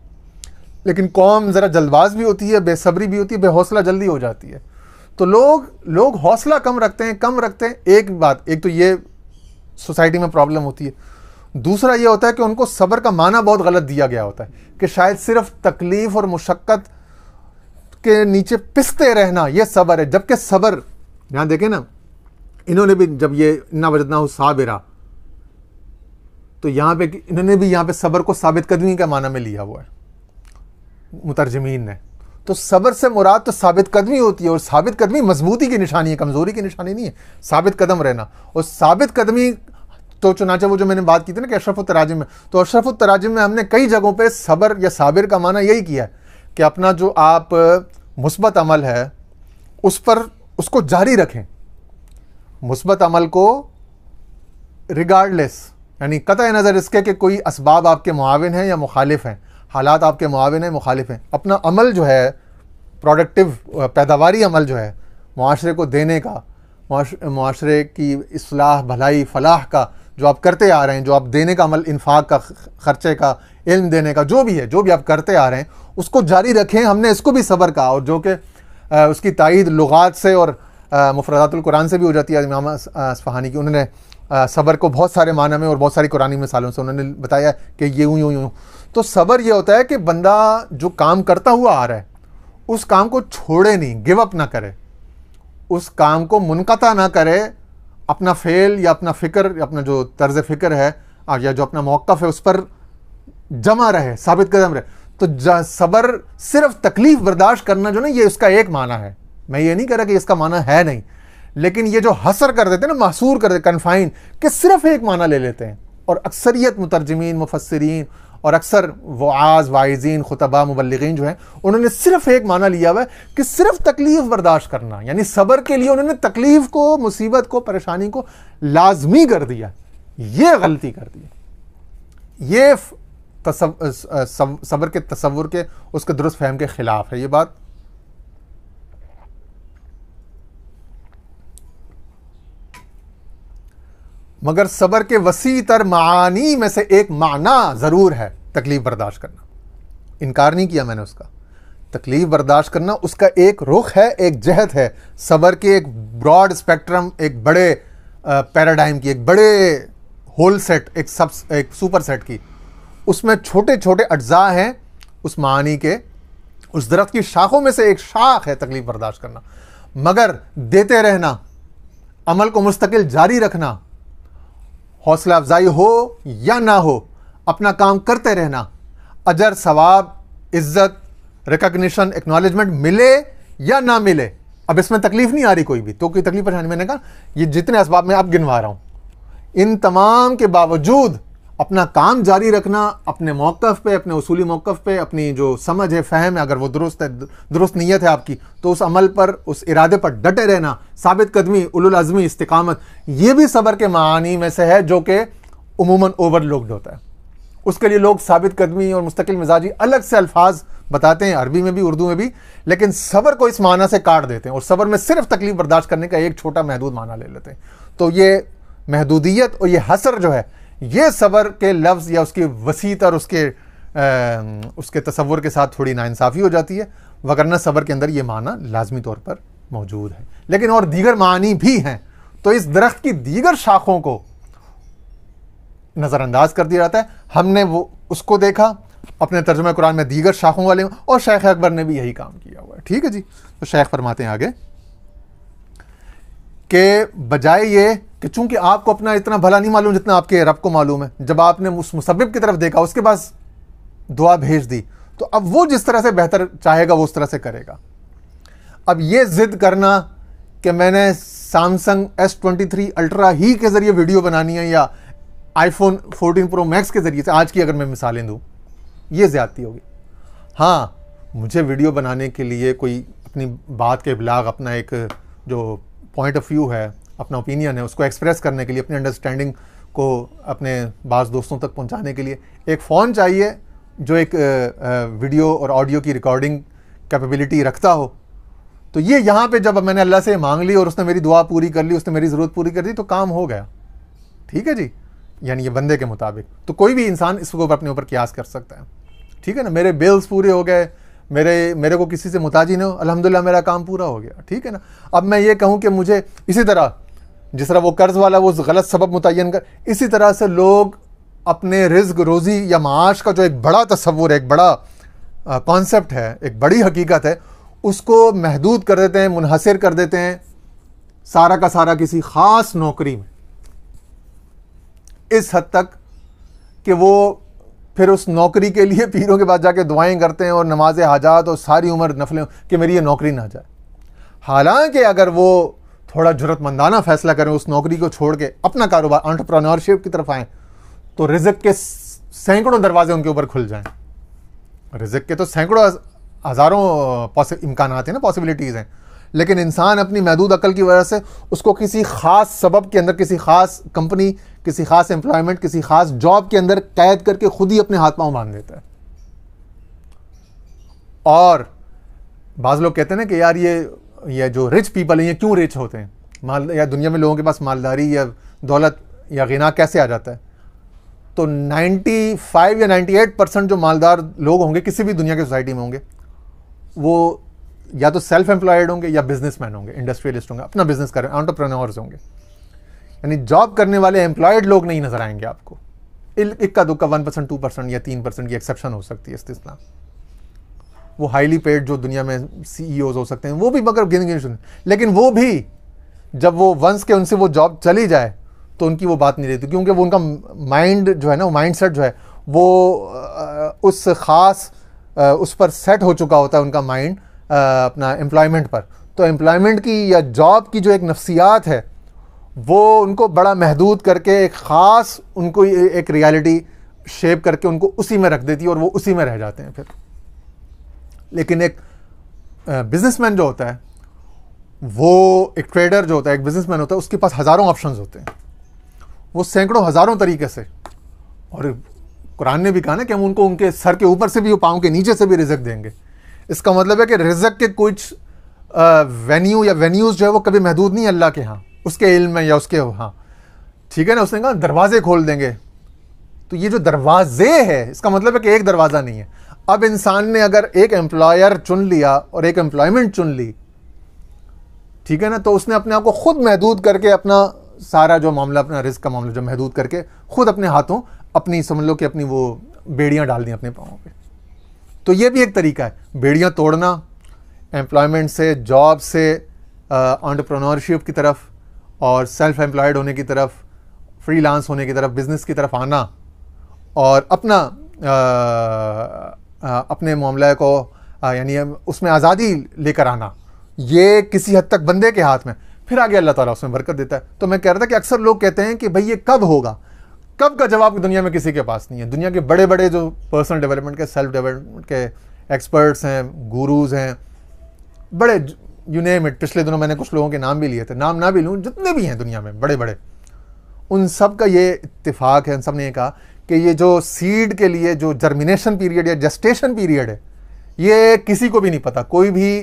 लेकिन कौम ज़रा जल्दबाज भी होती है, बेसब्री भी होती है, बेहौसला जल्दी हो जाती है। तो लोग हौसला कम रखते हैं। एक बात, एक तो ये सोसाइटी में प्रॉब्लम होती है। दूसरा ये होता है कि उनको सब्र का माना बहुत गलत दिया गया होता है कि शायद सिर्फ तकलीफ़ और मुशक्क़त के नीचे पिसते रहना ये सब्र है। जबकि सब्र, यहाँ देखें ना, इन्होंने भी जब ये इन्ना वजदनाहु साबिरा, तो यहाँ पे इन्होंने भी यहाँ पे सब्र को साबित कदमी का माना में लिया हुआ है मुतरजमीन ने। तो सब्र से मुराद तो साबित कदमी होती है, और साबित कदमी मजबूती की निशानी है, कमज़ोरी की निशानी नहीं है। साबित कदम रहना और साबित कदमी, तो चुनाचे वो जो मैंने बात की थी ना कि अशरफ तराजिम में, तो अशरफ तराजिम में हमने कई जगहों पे सब्र या साबिर का माना यही किया है कि अपना जो आप मुस्बत अमल है उस पर उसको जारी रखें। मुस्बत अमल को रिगार्डलेस, यानी कतई नज़र इसके कि कोई असबाब आपके मुआविन हैं या मुखालिफ हैं, हालात आपके मुआविन हैं, मुखालिफ हैं, अपना अमल जो है प्रोडक्टिव पैदावारी अमल जो है मुआशरे को देने का, मुआशरे की इस्लाह, भलाई, फलाह का जो आप करते आ रहे हैं, जो आप देने का अमल, इन्फाक का, खर्चे का, इल्म देने का, जो भी है, जो भी आप करते आ रहे हैं उसको जारी रखें। हमने इसको भी सब्र कहा, और जो कि उसकी तायीद लुगात से और मुफरदातुल कुरान से भी हो जाती है। इमाम अस्फहानी की, उन्होंने सब्र को बहुत सारे माना में और बहुत सारी कुरानी मिसालों से उन्होंने बताया कि ये यूँ। तो सब्र ये होता है कि बंदा जो काम करता हुआ आ रहा है उस काम को छोड़े नहीं, गिव अप ना करे, उस काम को मुनक़ता ना करे, अपना फेल या अपना फ़िक्र, अपना जो तर्ज़ फ़िक्र है या जो अपना मौक़िफ़ है उस पर जमा रहे, साबित कदम रहे। तो सब्र सिर्फ तकलीफ़ बर्दाश्त करना जो ना, ये उसका एक माना है। मैं ये नहीं कह रहा कि इसका माना है नहीं, लेकिन ये जो हसर कर देते हैं ना, महसूर कर देते, कन्फाइन, कि सिर्फ एक माना ले लेते हैं। और अक्सरियत मुतरजमीन, मुफस्सिरीन और अक्सर वाज, वाइज़ीन, खुतबा, मुबल्लिगीन जो हैं, उन्होंने सिर्फ एक माना लिया हुआ है कि सिर्फ तकलीफ़ बर्दाश्त करना, यानी सब्र के लिए उन्होंने तकलीफ़ को, मुसीबत को, परेशानी को लाजमी कर दिया। ये गलती कर दी। ये सब्र के तसव्वुर के, उसके दुरुस्त फहम के खिलाफ है ये बात। मगर सब्र के वसी तर मानी में से एक माना ज़रूर है तकलीफ़ बर्दाश्त करना। इनकार नहीं किया मैंने उसका। तकलीफ़ बर्दाश्त करना उसका एक रुख है, एक जहत है। सब्र के एक ब्रॉड स्पेक्ट्रम, एक बड़े पैराडाइम की, एक बड़े होल सेट, एक सुपर सेट की, उसमें छोटे छोटे अज्जा हैं उस मानी के। उस दरख्त की शाखों में से एक शाख है तकलीफ़ बर्दाश्त करना। मगर देते रहना, अमल को मुस्तकिल जारी रखना, हौसला अफजाई हो या ना हो, अपना काम करते रहना, अजर, सवाब, इज्जत, रिकॉग्निशन, एक्नॉलेजमेंट मिले या ना मिले, अब इसमें तकलीफ नहीं आ रही कोई भी, तो कोई तकलीफ परेशानी, मैंने कहा ये जितने असबाब मैं अब गिनवा रहा हूं, इन तमाम के बावजूद अपना काम जारी रखना, अपने मौक़िफ़ पे, अपने उसूली मौक़िफ़ पे, अपनी जो समझ है, फ़हम है, अगर वो दुरुस्त है, दुरुस्त नीयत है आपकी, तो उस अमल पर, उस इरादे पर डटे रहना, साबित कदमी, उलुल अज़्मी, इस्तिक़ामत, ये भी सब्र के मानी में से है जो कि उमूमन ओवरलुक्ड होता है। उसके लिए लोग साबित कदमी और मुस्तकिल मिजाजी अलग से अल्फाज बताते हैं, अरबी में भी, उर्दू में भी, लेकिन सब्र को इस माना से काट देते हैं और सब्र में सिर्फ तकलीफ बर्दाश्त करने का एक छोटा महदूद माना ले लेते हैं। तो ये महदूदियत और ये हसर जो है, ये सब्र के लफ्ज़ या उसकी वसीत और उसके तसव्वुर के साथ थोड़ी नाइंसाफ़ी हो जाती है, वगरना सब्र के अंदर ये माना लाजमी तौर पर मौजूद है। लेकिन और दीगर मानी भी हैं, तो इस दरख्त की दीगर शाखों को नज़रअंदाज कर दिया जाता है। हमने वो उसको देखा अपने तर्जुमा कुरान में दीगर शाखों वाले, और शेख अकबर ने भी यही काम किया हुआ है। ठीक है जी। तो शेख फरमाते हैं आगे कि बजाय ये कि चूंकि आपको अपना इतना भला नहीं मालूम जितना आपके रब को मालूम है, जब आपने उस मुसब्बिब की तरफ देखा, उसके पास दुआ भेज दी, तो अब वो जिस तरह से बेहतर चाहेगा वो उस तरह से करेगा। अब ये जिद करना कि मैंने सैमसंग S23 अल्ट्रा ही के ज़रिए वीडियो बनानी है या iPhone 14 Pro Max के ज़रिए से, आज की अगर मैं मिसालें दूँ, ये ज़्यादती होगी। हाँ, मुझे वीडियो बनाने के लिए कोई अपनी बात के इब्लाग, अपना एक जो पॉइंट ऑफ व्यू है, अपना ओपिनियन है, उसको एक्सप्रेस करने के लिए, अपनी अंडरस्टैंडिंग को अपने बाज़ दोस्तों तक पहुंचाने के लिए एक फ़ोन चाहिए जो एक वीडियो और ऑडियो की रिकॉर्डिंग कैपेबिलिटी रखता हो। तो ये यहाँ पे जब मैंने अल्लाह से मांग ली और उसने मेरी दुआ पूरी कर ली, उसने मेरी ज़रूरत पूरी कर दी, तो काम हो गया। ठीक है जी, यानी ये बंदे के मुताबिक। तो कोई भी इंसान इसको अपने ऊपर कियास कर सकता है। ठीक है ना, मेरे बिल्स पूरे हो गए, मेरे को किसी से मुताजी नहीं हो, अल्हम्दुलिल्लाह मेरा काम पूरा हो गया। ठीक है ना। अब मैं ये कहूँ कि मुझे इसी तरह, जिस तरह वो कर्ज वाला वो गलत सबब मुतय्यन कर, इसी तरह से लोग अपने रिज़्क, रोज़ी या माश का जो एक बड़ा तसव्वुर है, एक बड़ा कॉन्सेप्ट है, एक बड़ी हकीकत है, उसको महदूद कर देते हैं, मुनहसर कर देते हैं सारा का सारा किसी ख़ास नौकरी में, इस हद तक कि वो फिर उस नौकरी के लिए पीरों के पास जाके दुआएं करते हैं और नमाज हाजात और सारी उम्र नफलें कि मेरी ये नौकरी ना जाए। हालांकि अगर वो थोड़ा जुर्रतमंदाना फैसला करें, उस नौकरी को छोड़ के अपना कारोबार, एंटरप्रेन्योरशिप की तरफ आएँ, तो रिज़्क के सैकड़ों दरवाजे उनके ऊपर खुल जाएं। रिज़्क के तो सैकड़ों हज़ारों इम्कानात हैं ना, पॉसिबिलिटीज़ हैं, लेकिन इंसान अपनी महदूद अकल की वजह से उसको किसी ख़ास सबब के अंदर, किसी ख़ास कंपनी, किसी ख़ास एम्प्लॉयमेंट, किसी ख़ास जॉब के अंदर कैद करके खुद ही अपने हाथ पांव बांध देता है। और बाज़ लोग कहते हैं ना कि यार ये जो रिच पीपल हैं ये क्यों रिच होते हैं, माल या दुनिया में लोगों के पास मालदारी या दौलत या गिना कैसे आ जाता है। तो 95 या 98% जो मालदार लोग होंगे किसी भी दुनिया की सोसाइटी में होंगे, वो या तो सेल्फ एम्प्लॉयड होंगे या बिजनेसमैन होंगे, इंडस्ट्रियलिस्ट होंगे, अपना बिजनेस कर रहे हैं, एंटरप्रेन्योर्स होंगे। यानी जॉब करने वाले एम्प्लॉयड लोग नहीं नजर आएंगे आपको। इक्का दुक्का 1%, 2% या 3% की एक्सेप्शन हो सकती है, इस्तिस्ना। वो हाईली पेड जो दुनिया में CEOs हो सकते हैं, वो भी मगर गिन, लेकिन वो भी जब वो वंस के उनसे वो जॉब चली जाए तो उनकी वो बात नहीं रहती, क्योंकि वो उनका माइंड जो है ना, वो माइंड सेट जो है वो उस ख़ास उस पर सेट हो चुका होता है, उनका माइंड अपना एम्प्लॉयमेंट पर। तो एम्प्लॉयमेंट की या जॉब की जो एक नफ्सियात है वो उनको बड़ा महदूद करके एक ख़ास उनको एक रियलिटी शेप करके उनको उसी में रख देती है और वो उसी में रह जाते हैं फिर। लेकिन एक बिजनेसमैन जो होता है, वो एक ट्रेडर जो होता है, एक बिजनेसमैन होता है, उसके पास हज़ारों ऑप्शंस होते हैं, वो सैकड़ों हज़ारों तरीके से। और कुरान ने भी कहा ना कि हम उनको उनके सर के ऊपर से भी, पाँव के नीचे से भी रिज़्क देंगे। इसका मतलब है कि रिज़्क के कुछ वेन्यू या वेन्यूज़ जो है वो कभी महदूद नहीं अल्लाह के यहाँ, उसके इल्म में या उसके हाँ, ठीक है ना। उसने कहा दरवाजे खोल देंगे। तो ये जो दरवाजे है, इसका मतलब है कि एक दरवाज़ा नहीं है। अब इंसान ने अगर एक एम्प्लॉयर चुन लिया और एक एम्प्लॉयमेंट चुन ली, ठीक है ना, तो उसने अपने आप को खुद महदूद करके, अपना सारा जो मामला, अपना रिस्क का मामला जो महदूद करके खुद अपने हाथों, अपनी समझ लो कि अपनी वो बेड़ियां डाल दी अपने पाँवों पे। तो ये भी एक तरीका है, बेड़ियां तोड़ना, एम्प्लॉयमेंट से, जॉब से एंटरप्रेन्योरशिप की तरफ और सेल्फ एम्प्लॉयड होने की तरफ, फ्रीलांस होने की तरफ, बिजनेस की तरफ आना और अपना अपने मामले को यानी उसमें आज़ादी लेकर आना। ये किसी हद तक बंदे के हाथ में, फिर आगे अल्लाह ताला उसमें बरकत देता है। तो मैं कह रहा था कि अक्सर लोग कहते हैं कि भाई ये कब होगा, कब का जवाब दुनिया में किसी के पास नहीं है। दुनिया के बड़े बड़े जो पर्सनल डेवलपमेंट के, सेल्फ डेवलपमेंट के एक्सपर्ट्स हैं, गुरुज हैं, बड़े यू नेम इट, पिछले दिनों मैंने कुछ लोगों के नाम भी लिए थे, नाम ना भी लूँ, जितने भी हैं दुनिया में बड़े बड़े, उन सब का ये इत्तेफाक है, उन सब ने कहा कि ये जो सीड के लिए जो जर्मिनेशन पीरियड या जेस्टेशन पीरियड है, ये किसी को भी नहीं पता। कोई भी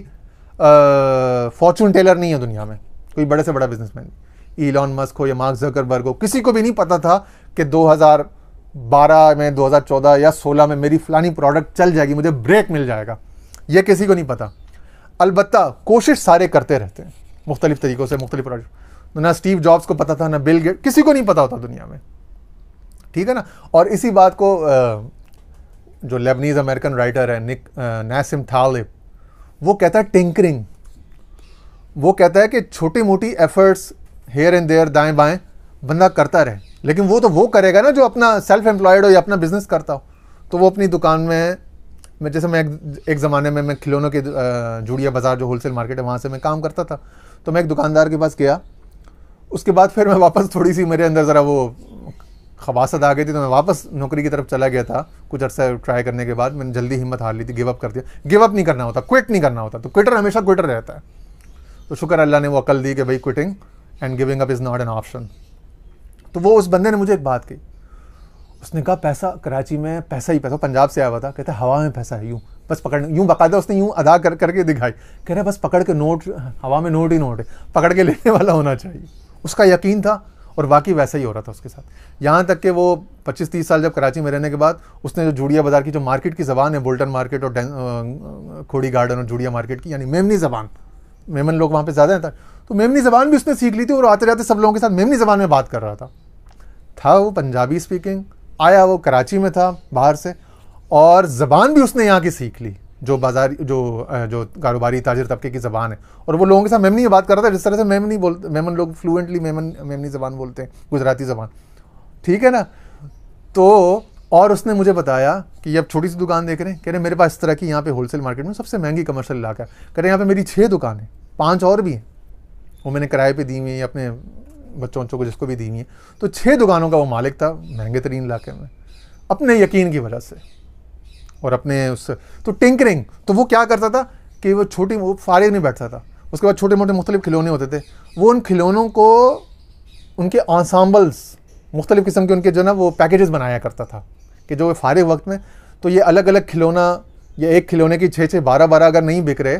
फॉर्चून टेलर नहीं है दुनिया में, कोई बड़े से बड़ा बिजनेसमैन, इलॉन मस्क हो या मार्क ज़करबर्ग हो, किसी को भी नहीं पता था कि 2012 में, 2014 या 16 में मेरी फलानी प्रोडक्ट चल जाएगी, मुझे ब्रेक मिल जाएगा। ये किसी को नहीं पता। अलबत्ता कोशिश सारे करते रहते हैं मुख्तलिफ तरीक़ों से, मुख्तलिफ प्रोडक्ट। ना स्टीव जॉब्स को पता था, ना बिल गेट्स, किसी को नहीं पता होता दुनिया में, ठीक है ना। और इसी बात को जो लेबनीज़ अमेरिकन राइटर है नासिम तालिब, वो कहता है टिंकरिंग। वो कहता है कि छोटी मोटी एफर्ट्स हेयर एंड देयर, दाएं बाएं बंदा करता रहे, लेकिन वो तो वो करेगा ना जो अपना सेल्फ एम्प्लॉयड हो या अपना बिजनेस करता हो। तो वो अपनी दुकान में, मैं जैसे मैं एक ज़माने में मैं खिलौनों के जूड़िया बाज़ार जो होलसेल मार्केट है वहाँ से मैं काम करता था, तो मैं एक दुकानदार के पास गया। उसके बाद फिर मैं वापस, थोड़ी सी मेरे अंदर ज़रा वो खबासत आ गई थी, तो मैं वापस नौकरी की तरफ चला गया था। कुछ अर्सा ट्राई करने के बाद मैंने जल्दी हिम्मत हार ली थी, गिव अप कर दिया। गिव अप नहीं करना होता, क्विट नहीं करना होता, तो क्विटर हमेशा क्विटर रहता है। तो शुक्र अल्लाह ने वो अकल दी कि भाई quitting and giving up is not an option. तो वो उस बंदे ने मुझे एक बात कही, उसने कहा पैसा कराची में पैसा ही पैसा, पंजाब से आया हुआ था, कहता हवा में पैसा है, यूँ बस पकड़, यूँ बाकायदा उसने यूँ अदा करके दिखाई, कह रहा बस पकड़ के नोट, हवा में नोट ही नोट है, पकड़ के लेने वाला होना चाहिए। उसका यकीन था और वाकई वैसा ही हो रहा था उसके साथ। यहाँ तक कि वो 25-30 साल जब कराची में रहने के बाद उसने जो जूड़िया बाज़ार की जो मार्केट की ज़बान है, बोल्टन मार्केट और खोड़ी गार्डन और जूड़िया मार्केट की, यानी मेमनी ज़बान, मेमन लोग वहाँ पे ज़्यादा हैं, तो मेमनी ज़बान भी उसने सीख ली थी और आते जाते सब लोगों के साथ मेमनी ज़बान में बात कर रहा था वो पंजाबी स्पीकिंग, आया वो कराची में था बाहर से, और ज़बान भी उसने यहाँ की सीख ली, जो बाज़ारी जो कारोबारी ताजिर तबके की ज़बान है। और वो लोगों के साथ मेमनी में बात कर रहा था जिस तरह से मेमनी बोलते, मेमन लोग फ्लुएंटली मेमनी ज़बान बोलते हैं, गुजराती ज़बान, ठीक है ना। तो और उसने मुझे बताया कि अब छोटी सी दुकान देख रहे हैं, कह रहे मेरे पास इस तरह की यहाँ पे होलसेल मार्केट में सबसे महंगी कमर्शियल इलाका है, कह रहे यहाँ पे मेरी 6 दुकानें, 5 और भी हैं, वो मैंने किराए पे दी हुई है, अपने बच्चों को जिसको भी दी हुई है। तो 6 दुकानों का वो मालिक था महंगे तरीन इलाके में, अपने यकीन की वजह से और अपने उस। तो टिंकरिंग, तो वो क्या करता था कि वो फारिग नहीं बैठता था, उसके बाद छोटे मोटे मुख्तलिफ खिलौने होते थे, वो उन खिलौनों को, उनके आंसाम्बल्स, मुख्तलिफ किस्म के उनके जो ना वो पैकेजेस बनाया करता था कि जो फारिग वक्त में, तो ये अलग अलग खिलौना, ये एक खिलौने की 6-6, 12-12 अगर नहीं बिक रहे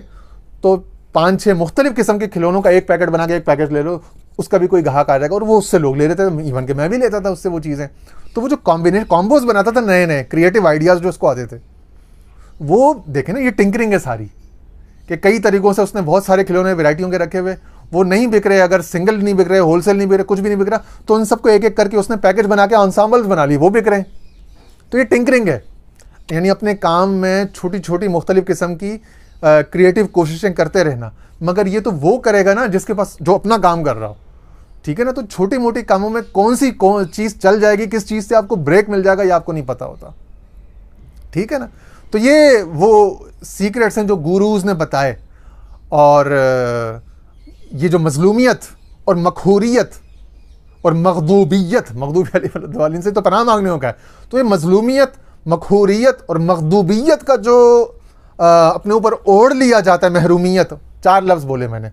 तो 5-6 मुख्तलिफ किस्म के खिलौनों का एक पैकेट बना के एक पैकेट ले लो, उसका भी कोई ग्राहक आ जाएगा और वो उससे लोग ले लेते थे, इवन के मैं भी लेता था उससे वो चीज़ें। तो वो जो कॉम्बोज बनाता था, नए नए क्रिएटिव आइडियाज़ जो उसको आते थे, वो देखे ना, ये टिंकरिंग है सारी, कि कई तरीक़ों से उसने बहुत सारे खिलौने वैरायटियों के रखे हुए, वो नहीं बिक रहे, अगर सिंगल नहीं बिक रहे, होलसेल नहीं बिक रहे, कुछ भी नहीं बिक रहा, तो उन सबको एक एक करके उसने पैकेज बना के एंसेंबल्स बना ली, वो बिक रहे हैं। तो ये टिंकरिंग है, यानी अपने काम में छोटी छोटी मुख्तलिफ किस्म की क्रिएटिव कोशिशें करते रहना। मगर ये तो वो करेगा ना जिसके पास, जो अपना काम कर रहा हो, ठीक है ना। तो छोटी मोटी कामों में कौन चीज़ चल जाएगी, किस चीज़ से आपको ब्रेक मिल जाएगा, ये आपको नहीं पता होता, ठीक है ना। तो ये वो सीक्रेट्स हैं जो गुरुज ने बताए। और ये जो मजलूमियत और मखहूरियत और मखदूबियत, मखदूबी अलैहिम से तो पनाह मांगने का है। तो ये मजलूमियत, मखहूरियत और मखदूबियत का जो अपने ऊपर ओढ़ लिया जाता है, महरूमियत, 4 लफ्ज़ बोले मैंने,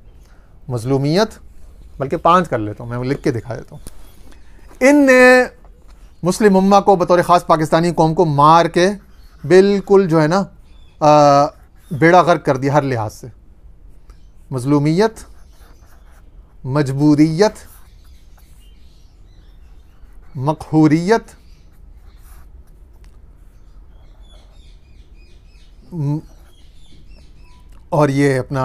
मजलूमियत, बल्कि 5 कर लेता हूँ, मैं लिख के दिखा देता हूँ। इनने मुस्लिम उम्मा को बतौर ख़ास पाकिस्तानी कौम को मार के बिल्कुल जो है ना बेड़ा गर्क कर दिया हर लिहाज से। मजलूमियत, मजबूरियत, मखहूरियत, और ये अपना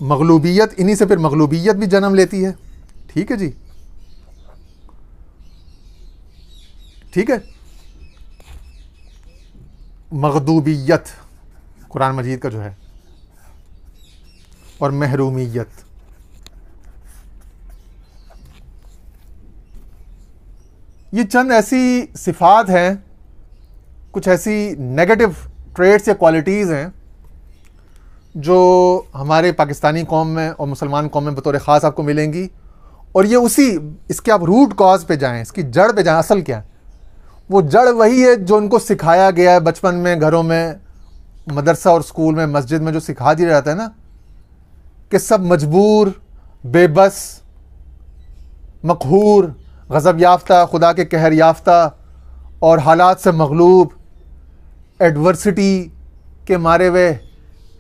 मगलूबियत, इन्हीं से फिर मगलूबियत भी जन्म लेती है। ठीक है जी, ठीक है। मगदूबियत कुरान मजीद का जो है, और महरूमियत। ये चंद ऐसी सिफात हैं, कुछ ऐसी नेगेटिव ट्रेड्स या क्वालिटीज़ हैं जो हमारे पाकिस्तानी कौम में और मुसलमान कौम में बतौर ख़ास आपको मिलेंगी। और ये उसी, इसके आप रूट कॉज पे जाएं, इसकी जड़ पे जाएं, असल क्या है? वो जड़ वही है जो उनको सिखाया गया है बचपन में, घरों में, मदरसा और स्कूल में, मस्जिद में जो सिखा दिया जाता है ना, कि सब मजबूर, बेबस, मकहूर, गज़ब याफ्ता, खुदा के कहर याफ्ता और हालात से मगलूब, एडवर्सिटी के मारे हुए,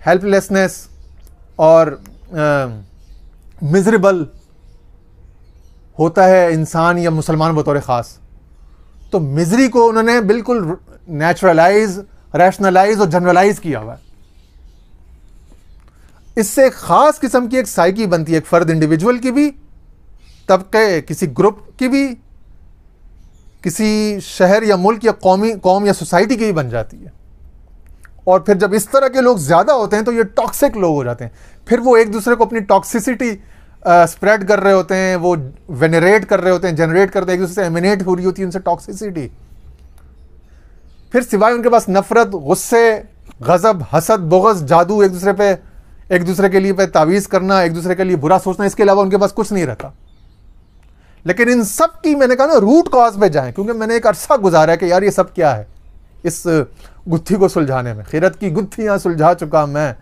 हेल्पलेसनेस और मिजरेबल होता है इंसान या मुसलमान बतौर ख़ास। तो मिजरी को उन्होंने बिल्कुल नेचुरलाइज, रैशनलाइज और जनरलाइज किया हुआ है। इससे एक ख़ास किस्म की एक साइकी बनती है, एक फ़र्द, इंडिविजुअल की भी, तबके, किसी ग्रुप की भी, किसी शहर या मुल्क या कौम या सोसाइटी की भी बन जाती है। और फिर जब इस तरह के लोग ज़्यादा होते हैं तो ये टॉक्सिक लोग हो जाते हैं। फिर वो एक दूसरे को अपनी टॉक्सिसिटी स्प्रेड कर रहे होते हैं, वो वेनरेट कर रहे होते हैं, जनरेट करते हैं, एक दूसरे से एमिनेट हो रही होती है उनसे टॉक्सिसिटी। फिर सिवाय उनके पास नफरत, गुस्से, गज़ब, हसद, बुग़्ज़, जादू, एक दूसरे पे, एक दूसरे के लिए पे तावीज़ करना, एक दूसरे के लिए बुरा सोचना, इसके अलावा उनके पास कुछ नहीं रहता। लेकिन इन सब की, मैंने कहा ना, रूट कॉज पे जाएं, क्योंकि मैंने एक अरसा गुजारा है कि यार ये सब क्या है, इस गुत्थी को सुलझाने में। खिरत की गुत्थियाँ सुलझा चुका मैं,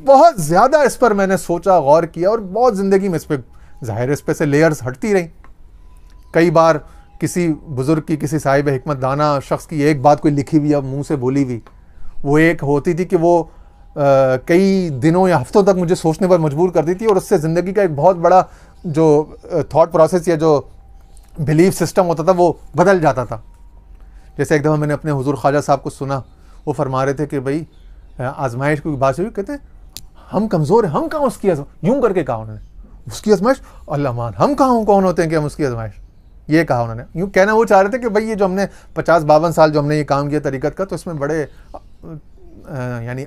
बहुत ज़्यादा इस पर मैंने सोचा, गौर किया, और बहुत ज़िंदगी में इस पर ज़ाहिर इस पर से लेयर्स हटती रहीं। कई बार किसी बुज़ुर्ग की, किसी साहिब हिकमत दाना शख्स की एक बात कोई लिखी हुई या मुँह से बोली हुई, वो एक होती थी कि वो कई दिनों या हफ्तों तक मुझे सोचने पर मजबूर कर दी थी, और उससे ज़िंदगी का एक बहुत बड़ा जो थॉट प्रोसेस या जो बिलीफ सिस्टम होता था वो बदल जाता था। जैसे एक दफ़ा मैंने अपने हुजूर ख्वाजा साहब को सुना, वो फरमा रहे थे कि भाई आजमाइश की बात हुई, कहते हैं हम कमज़ोर हैं, हम कहाँ उसकी आजमाइश, यूँ करके कहा उन्होंने, उसकी आजमाइश अल्लाह मान, हम कहाँ कौन होते हैं कि हम उसकी आजमाइश, ये कहा उन्होंने। यूँ कहना वो चाह रहे थे कि भाई ये जो हमने 50-52 साल जो हमने ये काम किया तरीक़त का, तो इसमें बड़े यानी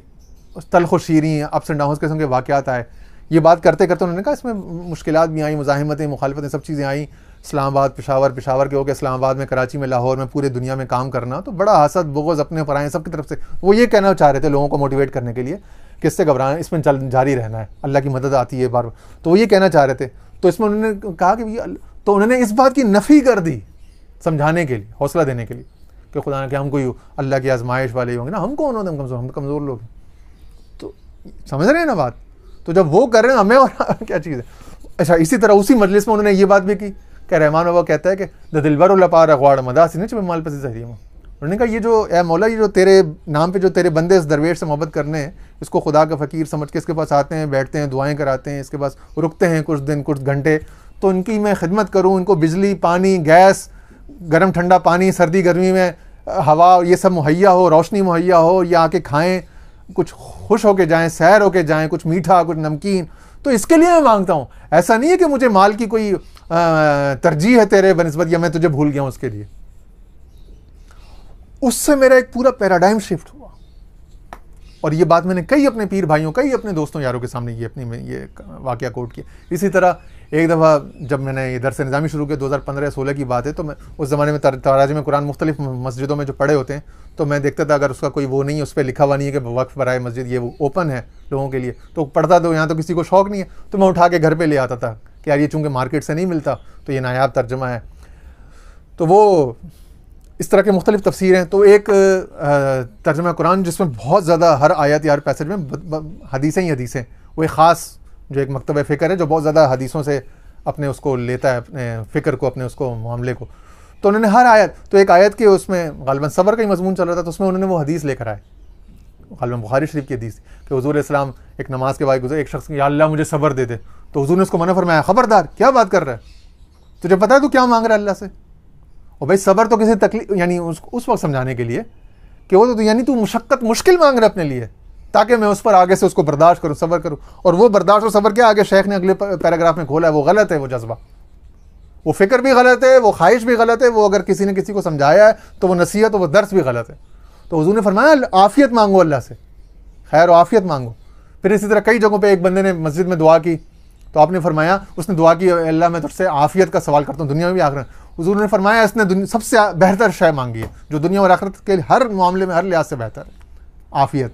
तल्ख़ व शीरीं, अप्स एंड डाउन्स किस्म के वाक़यात आए। ये बात करते करते उन्होंने कहा इसमें मुश्किलात भी आई, मुज़ाहिमतें, मुखालफतें, सब चीज़ें आई। इस्लामाबाद, पेशावर के हो गए, इस्लामाबाद में, कराची में, लाहौर में, पूरे दुनिया में काम करना, तो बड़ा हसद, बुग़्ज़ अपने पर आए सब की तरफ से। वो ये कहना चाह रहे थे लोगों को मोटिवेट करने के लिए कि इससे घबराएं, इसमें जारी रहना है, अल्लाह की मदद आती है बार। तो वो ये कहना चाह रहे थे। तो इसमें उन्होंने कहा कि तो उन्होंने इस बात की नफ़ी कर दी, समझाने के लिए, हौसला देने के लिए, कि खुदा ने, कि हम कोई अल्लाह की आजमाइश वाले होंगे ना, हम कौन होते हैं, हम कमज़ोर लोग हैं। तो समझ रहे हैं ना बात? तो जब वो कर रहे हैं, हमें और क्या चीज़ है। अच्छा, इसी तरह उसी मजलिस में उन्होंने ये बात भी की कि रहमान बाबा कहता है कि द दिलबर उल्लापार अगवाड़ मदासी ने माल पसी जहरीमा। उन्होंने कहा ये जो ए मौला, ये जो तेरे नाम पे जो तेरे बंदे इस दरवेश से मोहब्बत करने हैं, इसको खुदा का फ़कीर समझ के इसके पास आते हैं, बैठते हैं, दुआएं कराते हैं, इसके पास रुकते हैं कुछ दिन, कुछ घंटे, तो इनकी मैं खिदमत करूँ, इनको बिजली, पानी, गैस, गर्म ठंडा पानी, सर्दी गर्मी में हवा, ये सब मुहैया हो, रोशनी मुहैया हो, या आके खाएँ, कुछ खुश होके जाएं, सैर होके जाएं, कुछ मीठा, कुछ नमकीन, तो इसके लिए मैं मांगता हूँ। ऐसा नहीं है कि मुझे माल की कोई तरजीह है तेरे बनिस्बत, या मैं तुझे भूल गया हूँ उसके लिए। उससे मेरा एक पूरा पैराडाइम शिफ्ट हुआ। और ये बात मैंने कई अपने पीर भाइयों, कई अपने दोस्तों यारों के सामने ये वाक़या कोट किया। इसी तरह एक दफ़ा जब मैंने ये दरस निज़ामी शुरू किया, 2015-16 की बात है, तो मैं उस ज़माने में तराजुम कुरान मुख्तलिफ मस्जिदों में जो पढ़े होते हैं, तो मैं देखता था अगर उसका कोई वो नहीं है, उस पर लिखा हुआ नहीं है कि वक्फ बराए मस्जिद, ये वो ओपन है लोगों के लिए, तो पढ़ता, तो यहाँ तो किसी को शौक़ नहीं है, तो मैं उठा के घर पे ले आता था कि यार ये चूँकि मार्केट से नहीं मिलता तो ये नायाब तर्जमा है। तो वो इस तरह के मुख्तलिफ तफसीर हैं। तो एक तर्जमा कुरान जिसमें बहुत ज़्यादा हर आयत या हर पैसेज में हदीसें ही हदीसें, वो एक ख़ास जो एक मकतब फ़िक्र है जो बहुत ज़्यादा हदीसों से अपने उसको लेता है, अपने फ़िक्र को, अपने उसको मामले को। तो उन्होंने हर आयत, तो एक आयत के उसमें गालिबन सब्र का ही मजमून चल रहा था, तो उसमें उन्होंने वो हदीस लेकर आए, गालिबन बुखारी शरीफ की हदीस कि हुज़ूर इस्लाम एक नमाज के बाद गुजरे, एक शख्स या अल्लाह मुझे सब्र दे दे, तो हुज़ूर ने उसको मना फरमाया, खबरदार क्या बात कर रहा है, तुझे पता है तू क्या मांग रहा है अल्लाह से। और भाई सब्र तो किसी तकलीफ यानी उस वक्त समझाने के लिए कि वो तो यानी तू मुशक्क़त मुश्किल मांग रहा है अपने लिए, ताकि मैं उस पर आगे से उसको बर्दाश्त करूँ, सब्र करूँ। और वो बर्दाश्त और सब्र क्या आगे शेख ने अगले पैराग्राफ में खोला है, वो गलत है, वो जज्बा, वो फ़िक्र भी गलत है, वो ख्वाहिश भी गलत है, वो अगर किसी ने किसी को समझाया है तो वो नसीहत और वो दर्स भी गलत है। तो हुज़ूर ने फरमाया आफ़ियत मांगो अल्लाह से, खैर आफ़ियत मांगो। फिर इसी तरह कई जगहों पे एक बंदे ने मस्जिद में दुआ की तो आपने फरमाया, उसने दुआ की अल्लाह मैं तुझसे आफ़ियत का सवाल करता हूँ दुनिया में भी आखिरत। हुज़ूर ने फरमाया इसने सबसे बेहतर शय मांगी है जो दुनिया और आखिरत के हर मामले में हर लिहाज से बेहतर है, आफ़ियत।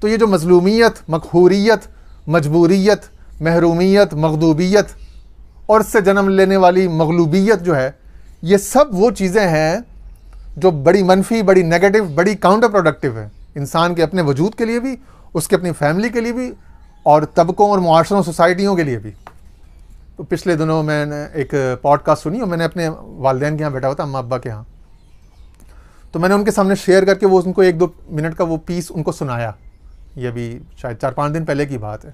तो ये जो मज़लूमियत, मक़हूरियत, मजबूरियत, महरूमियत, मग़दूबियत और इससे जन्म लेने वाली मग़लूबियत जो है, ये सब वो चीज़ें हैं जो बड़ी मनफी, बड़ी नेगेटिव, बड़ी काउंटर प्रोडक्टिव है इंसान के अपने वजूद के लिए भी, उसके अपनी फैमिली के लिए भी और तबकों और मुआशरों सोसाइटियों के लिए भी। तो पिछले दिनों मैंने एक पॉडकास्ट सुनी और मैंने अपने वालिदैन के यहाँ बैठा हुआ था, अम्मा अब्बा के यहाँ, तो मैंने उनके सामने शेयर करके वो उनको 1-2 मिनट का वो पीस उनको सुनाया। ये भी शायद 4-5 दिन पहले की बात है।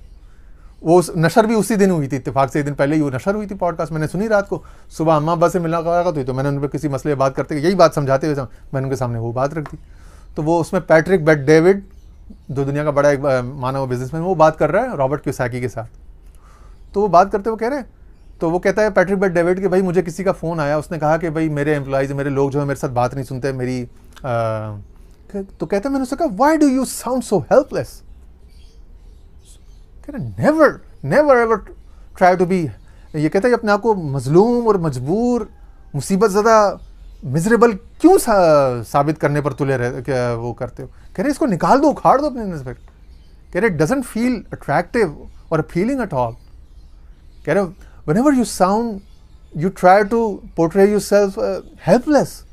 वो नशर भी उसी दिन हुई थी, इत्तेफाक से एक दिन पहले ही वो नशर हुई थी पॉडकास्ट। मैंने सुनी रात को, सुबह अम्मा अब्बा से मुलाकात हुई तो मैंने उन पर किसी मसले बात करते यही बात समझाते हुए मैंने उनके सामने वो बात रख दी। तो वो उसमें पैट्रिक बेट डेविड, जो दुनिया का बड़ा एक मानव बिजनेसमैन, वो बात कर रहा है रॉबर्ट क्यूसाकी के साथ। तो वो बात करते हुए कह रहे हैं, तो वो कहता है पैट्रिक बेट डेविड कि भाई मुझे किसी का फ़ोन आया, उसने कहा कि भाई मेरे एम्प्लॉइज़, मेरे लोग जो है मेरे साथ बात नहीं सुनते मेरी। तो कहता है मैंने उससे कहा why do you sound so helpless. Never never ever try to be, ये कहता है अपने आप को मजलूम और मजबूर, मुसीबत ज़्यादा, मिजरेबल क्यों साबित करने पर तुले रहे वो करते हो। कह रहे इसको निकाल दो, उखाड़ दो अपने नज़र। कह रहे डजंट फील अट्रैक्टिव और अपीलिंग एट ऑल। कह रहे whenever you sound you try to portray yourself helpless.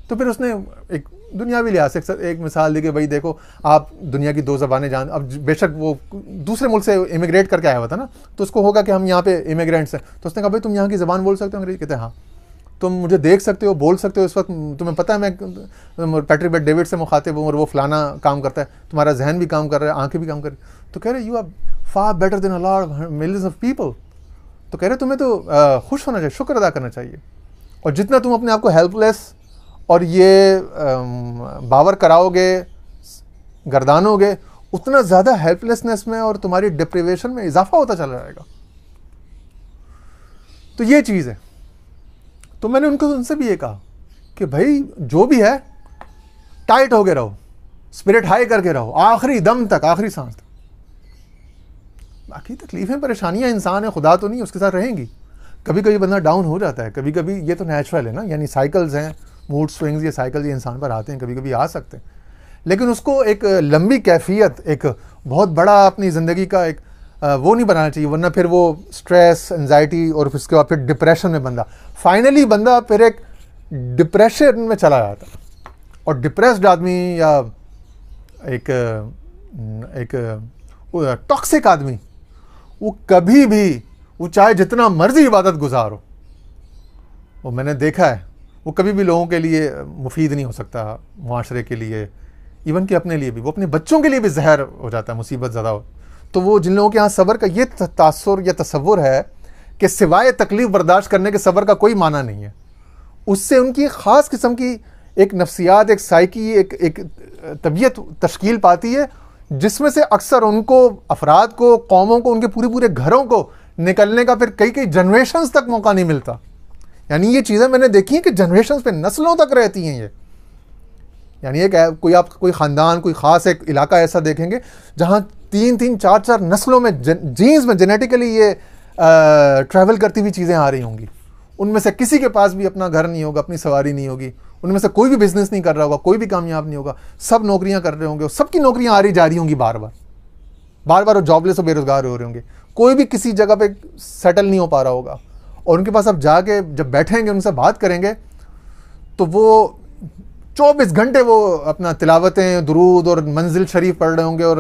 तो फिर उसने एक दुनियावी लिहाज से एक मिसाल दी कि भाई देखो आप दुनिया की 2 ज़बानें जान, अब बेशक वो दूसरे मुल्क से इमिग्रेट करके आया हुआ था ना, तो उसको होगा कि हम यहाँ पे इमिग्रेंट्स हैं। तो उसने कहा भाई तुम यहाँ की ज़बान बोल सकते हो अंग्रेजी। कहते हैं हाँ। तुम मुझे देख सकते हो, बोल सकते हो, इस वक्त तुम्हें पता है मैं पैट्रिक बेट डेविड से मुखातिब हूँ और वो फलाना काम करता है, तुम्हारा जहन भी काम कर रहा है, आंखें भी काम कर रही। तो कह रहे you are far better than a lot of millions of people. तो कह रहे तुम्हें तो खुश होना चाहिए, शुक्र अदा करना चाहिए। और जितना तुम अपने आप को हेल्पलेस और ये बावर कराओगे, गर्दानोगे, उतना ज़्यादा हेल्पलेसनेस में और तुम्हारी डिप्रिवेशन में इजाफा होता चला जाएगा। तो ये चीज़ है। तो मैंने उनसे भी ये कहा कि भाई जो भी है टाइट हो के रहो, स्पिरिट हाई करके रहो आखिरी दम तक, आखिरी सांस तक। बाकी तकलीफ़ें परेशानियां इंसान है, खुदा तो नहीं, उसके साथ रहेंगी। कभी कभी बंदा डाउन हो जाता है, कभी कभी, ये तो नेचुरल है ना, यानी साइकिल्स हैं, मूड स्विंग्स, ये साइकिल ये इंसान पर आते हैं, कभी कभी आ सकते हैं। लेकिन उसको एक लंबी कैफियत, एक बहुत बड़ा अपनी ज़िंदगी का एक वो नहीं बनाना चाहिए, वरना फिर वो स्ट्रेस, एंजाइटी और उसके बाद फिर डिप्रेशन में फाइनली बंदा फिर एक डिप्रेशन में चला जाता। और डिप्रेस्ड आदमी या एक टॉक्सिक आदमी, वो कभी भी, वो चाहे जितना मर्जी इबादत गुजार हो, वो मैंने देखा है, वो कभी भी लोगों के लिए मुफीद नहीं हो सकता, मुआशरे के लिए, इवन कि अपने लिए भी। वो अपने बच्चों के लिए भी जहर हो जाता है, मुसीबत ज़्यादा हो। तो वो जिन लोगों के यहाँ सब्र का ये तासुर या तसव्वुर है कि सिवाय तकलीफ़ बर्दाश्त करने के सब्र का कोई माना नहीं है, उससे उनकी ख़ास किस्म की एक नफ्सियात, एक साइकी, एक तबीयत तश्कील पाती है, जिसमें से अक्सर उनको, अफराद को, कौमों को, उनके पूरे पूरे घरों को निकलने का फिर कई जनरेशन्स तक मौका नहीं मिलता। यानी ये चीज़ें मैंने देखी हैं कि जनरेशन्स पे, नस्लों तक रहती हैं ये। यानी एक कोई ख़ानदान, कोई ख़ास एक इलाका ऐसा देखेंगे जहाँ 3-3, 4-4 नस्लों में जीन्स में जेनेटिकली ये ट्रैवल करती हुई चीज़ें आ रही होंगी। उनमें से किसी के पास भी अपना घर नहीं होगा, अपनी सवारी नहीं होगी, उनमें से कोई भी बिज़नेस नहीं कर रहा होगा, कोई भी कामयाब नहीं होगा, सब नौकरियां कर रहे होंगे, सबकी नौकरियां आ रही जा रही होंगी, बार बार वो जॉबलेस और बेरोज़गार हो रहे होंगे। कोई भी किसी जगह पे सेटल नहीं हो पा रहा होगा, और उनके पास अब जाके जब बैठेंगे उनसे बात करेंगे तो वो 24 घंटे वो अपना तिलावतें, दुरूद और मंजिल शरीफ पढ़ रहे होंगे, और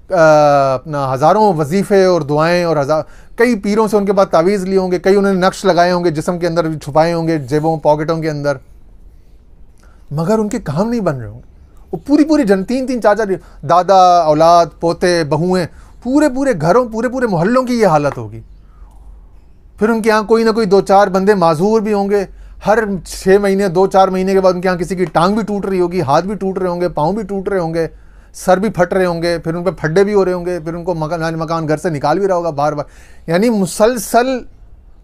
अपना हज़ारों वजीफ़े और दुआएं, और कई पीरों से उनके बाद तावीज़ लिए होंगे, कई उन्होंने नक्श लगाए होंगे जिस्म के अंदर, छुपाए होंगे जेबों पॉकेटों के अंदर, मगर उनके काम नहीं बन रहे होंगे। वो पूरी पूरी 3-3 4-4 दादा, औलाद, पोते, बहुएं, पूरे पूरे घरों, पूरे पूरे मोहल्लों की ये हालत होगी। फिर उनके यहाँ कोई ना कोई 2-4 बंदे माजूर भी होंगे। हर 6 महीने 2-4 महीने के बाद उनके यहाँ किसी की टांग भी टूट रही होगी, हाथ भी टूट रहे होंगे, पाँव भी टूट रहे होंगे, सर भी फट रहे होंगे, फिर उन पर फड्डे भी हो रहे होंगे, फिर उनको मकान घर से निकाल भी रहा होगा बार बार। यानी मुसलसल